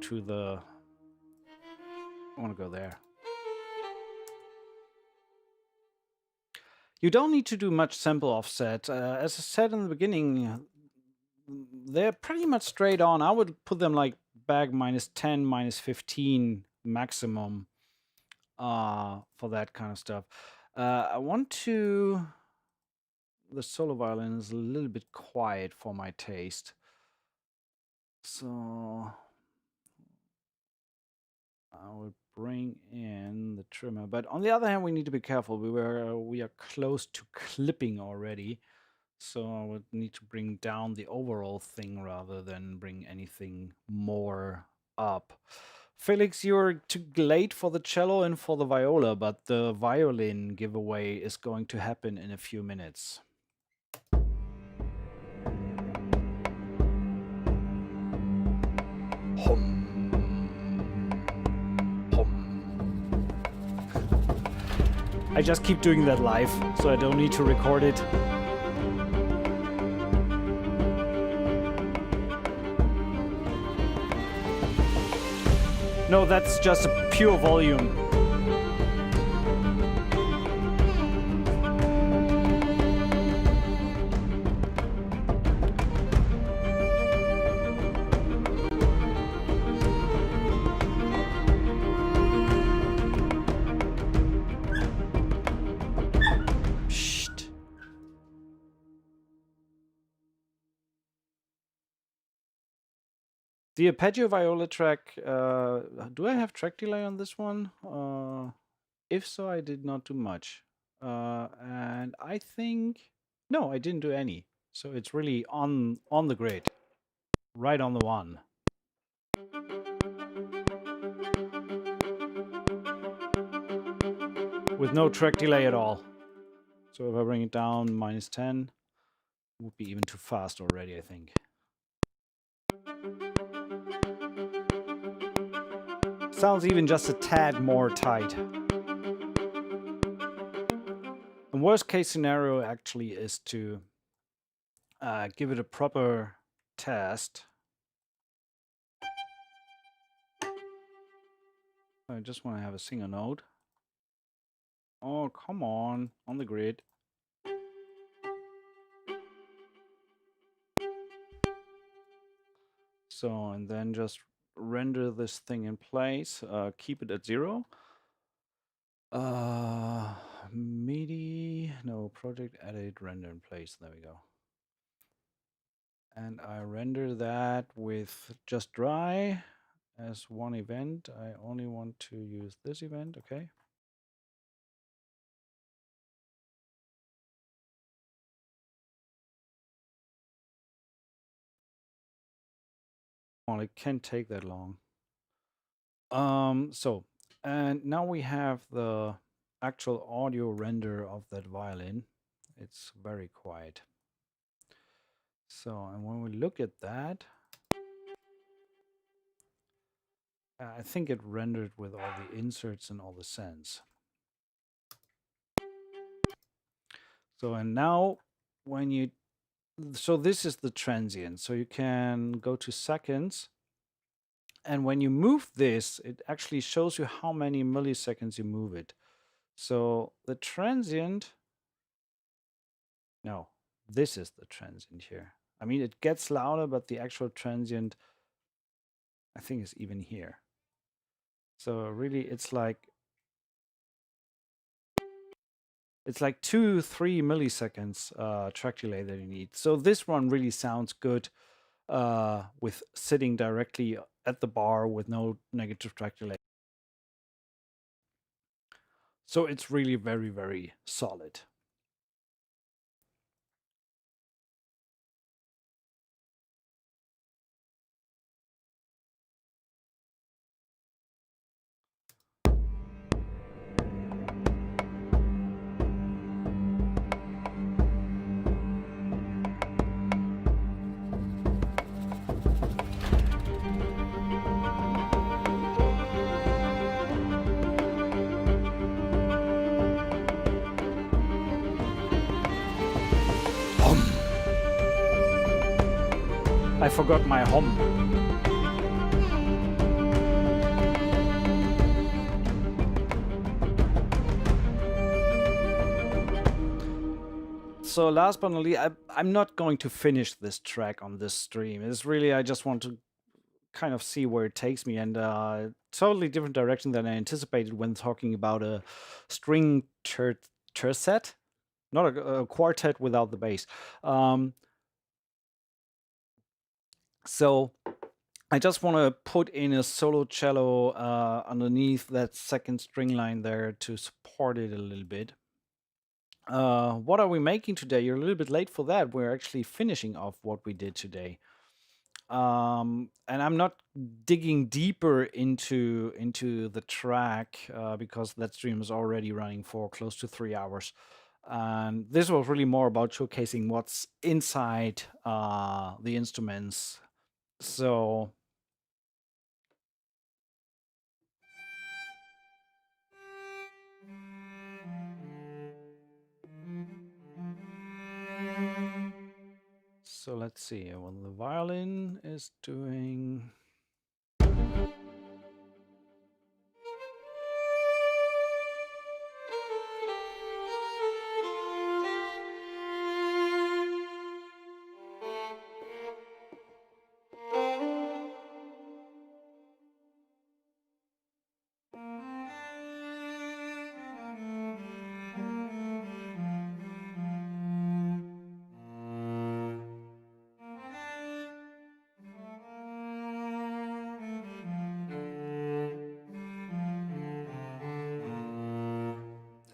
To the, I want to go there. You don't need to do much sample offset. As I said in the beginning, they're pretty much straight on. I would put them like back -10, -15 maximum for that kind of stuff. I want to, the solo violin is a little bit quiet for my taste. So I will bring in the trimmer, but on the other hand, we need to be careful. We are close to clipping already, so I would need to bring down the overall thing rather than bring anything more up. Felix, you're too late for the cello and for the viola, but the violin giveaway is going to happen in a few minutes. Hum. I just keep doing that live, so I don't need to record it. No, that's just a pure volume. The arpeggio viola track, do I have track delay on this one? If so, I did not do much. And I think, no, I didn't do any. So it's really on the grid, right on the one. With no track delay at all. So if I bring it down -10, it would be even too fast already, I think. Sounds even just a tad more tight. The worst case scenario actually is to give it a proper test. I just want to have a single note. Oh, come on the grid. So, and then just render this thing in place, keep it at 0. MIDI, no, project edit, render in place. There we go. And I render that with just dry as one event. I only want to use this event, okay? Well, it can't take that long. And now we have the actual audio render of that violin. It's very quiet. So, and when we look at that, I think it rendered with all the inserts and all the sends. So, and now when you, so this is the transient. So you can go to seconds. And when you move this, it actually shows you how many milliseconds you move it. So the transient, no, this is the transient here. I mean, it gets louder, but the actual transient, I think, is even here. So really, it's like 2-3 milliseconds track delay that you need. So this one really sounds good with sitting directly at the bar with no negative track delay. So it's really very, very solid. I forgot my hum. So last but not least, I'm not going to finish this track on this stream. It's really, I just want to kind of see where it takes me, and totally different direction than I anticipated when talking about a string tercet, not a quartet without the bass. So I just want to put in a solo cello underneath that second string line there to support it a little bit. What are we making today? You're a little bit late for that. We're actually finishing off what we did today. And I'm not digging deeper into the track because that stream is already running for close to 3 hours. And this was really more about showcasing what's inside the instruments. So let's see. Well, the violin is doing.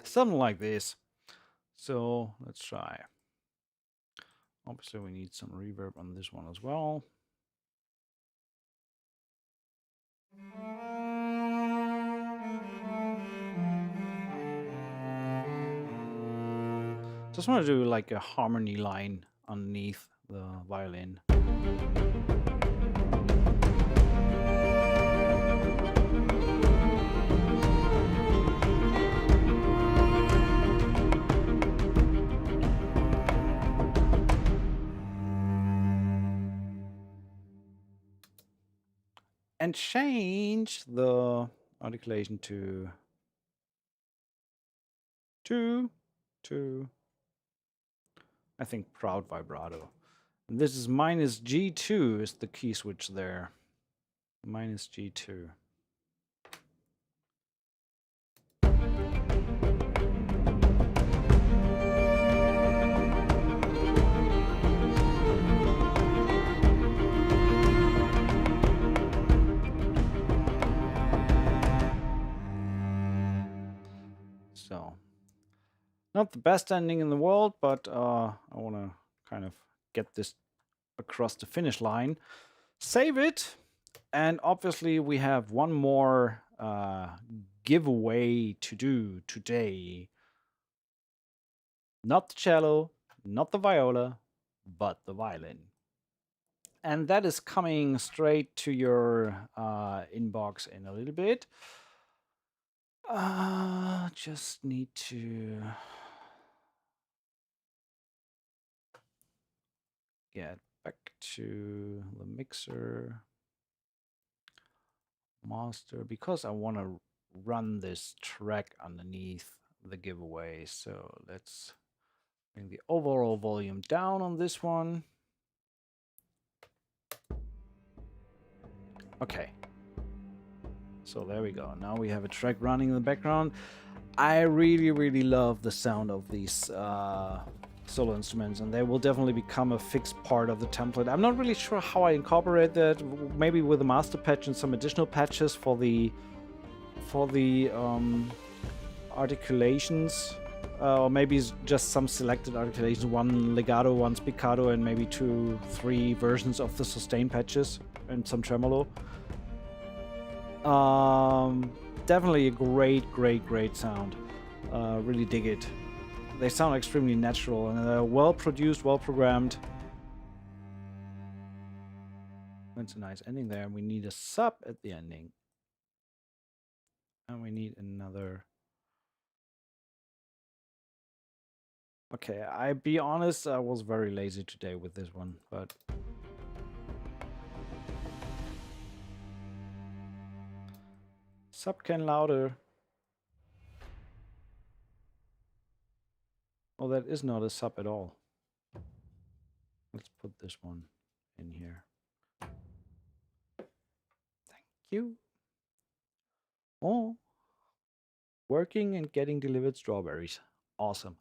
Something like this. So let's try. Obviously, we need some reverb on this one as well. Just want to do like a harmony line underneath the violin. and change the articulation to 2, I think proud vibrato. And this is minus G2 is the key switch there. Minus G2. So, not the best ending in the world, but I want to kind of get this across the finish line. Save it. And obviously we have one more giveaway to do today. Not the cello, not the viola, but the violin. And that is coming straight to your inbox in a little bit. Just need to get back to the mixer master because I want to run this track underneath the giveaway. So let's bring the overall volume down on this one. Okay. So there we go. Now we have a track running in the background. I really, really love the sound of these solo instruments, and they will definitely become a fixed part of the template. I'm not really sure how I incorporate that. Maybe with a master patch and some additional patches for the articulations, or maybe just some selected articulations, one legato, one spiccato, and maybe 2, 3 versions of the sustain patches and some tremolo. Definitely a great sound. Really dig it. They sound extremely natural and they're well produced, well programmed. That's a nice ending there. We need a sub at the ending. And we need another. Okay, I be honest, I was very lazy today with this one, but sub can louder. Oh, that is not a sub at all. Let's put this one in here. Thank you. Oh, working and getting delivered strawberries. Awesome.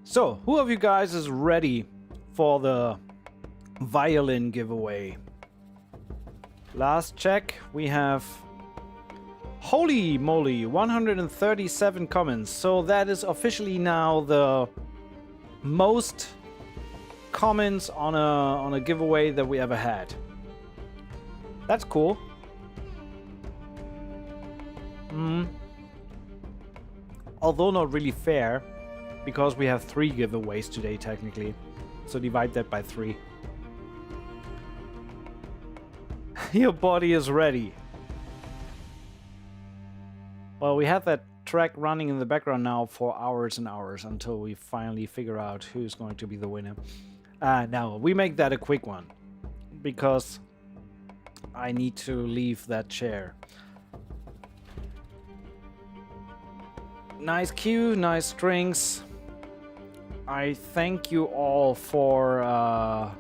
So, who of you guys is ready for the violin giveaway? Last check, we have, holy moly, 137 comments. So that is officially now the most comments on a giveaway that we ever had. That's cool. Although not really fair, because we have 3 giveaways today technically. So divide that by 3. Your body is ready. Well, we have that track running in the background now for hours and hours until we finally figure out who's going to be the winner. Now, we make that a quick one because I need to leave that chair. Nice cue, nice strings. I thank you all for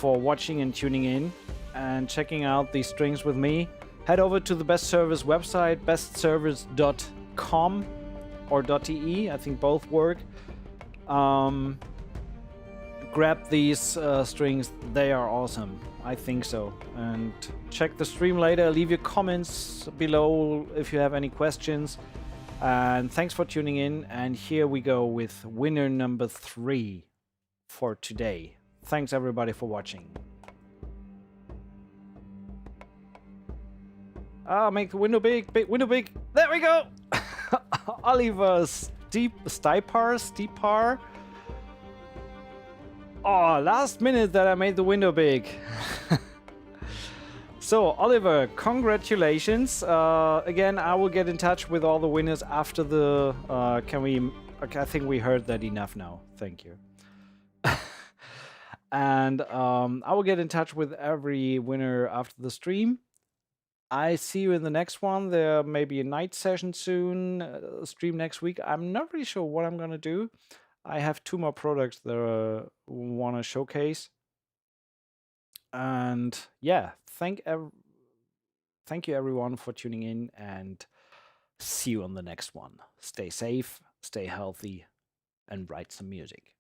watching and tuning in and checking out these strings with me. Head over to the Best Service website, bestservice.com or .de, I think both work. Grab these strings, they are awesome. I think so. And check the stream later, leave your comments below if you have any questions. And thanks for tuning in. And here we go with winner number 3 for today. Thanks everybody for watching. Make the window big, window big. There we go. Oliver Stipar. Oh, last minute that I made the window big. So, Oliver, congratulations. Again, I will get in touch with all the winners after the... Okay, I think we heard that enough now. Thank you. And I will get in touch with every winner after the stream. I see you in the next one. There may be a night session soon, stream next week. I'm not really sure what I'm gonna do. I have 2 more products that I want to showcase. And yeah, thank you everyone for tuning in, and see you on the next one. Stay safe, stay healthy, and write some music.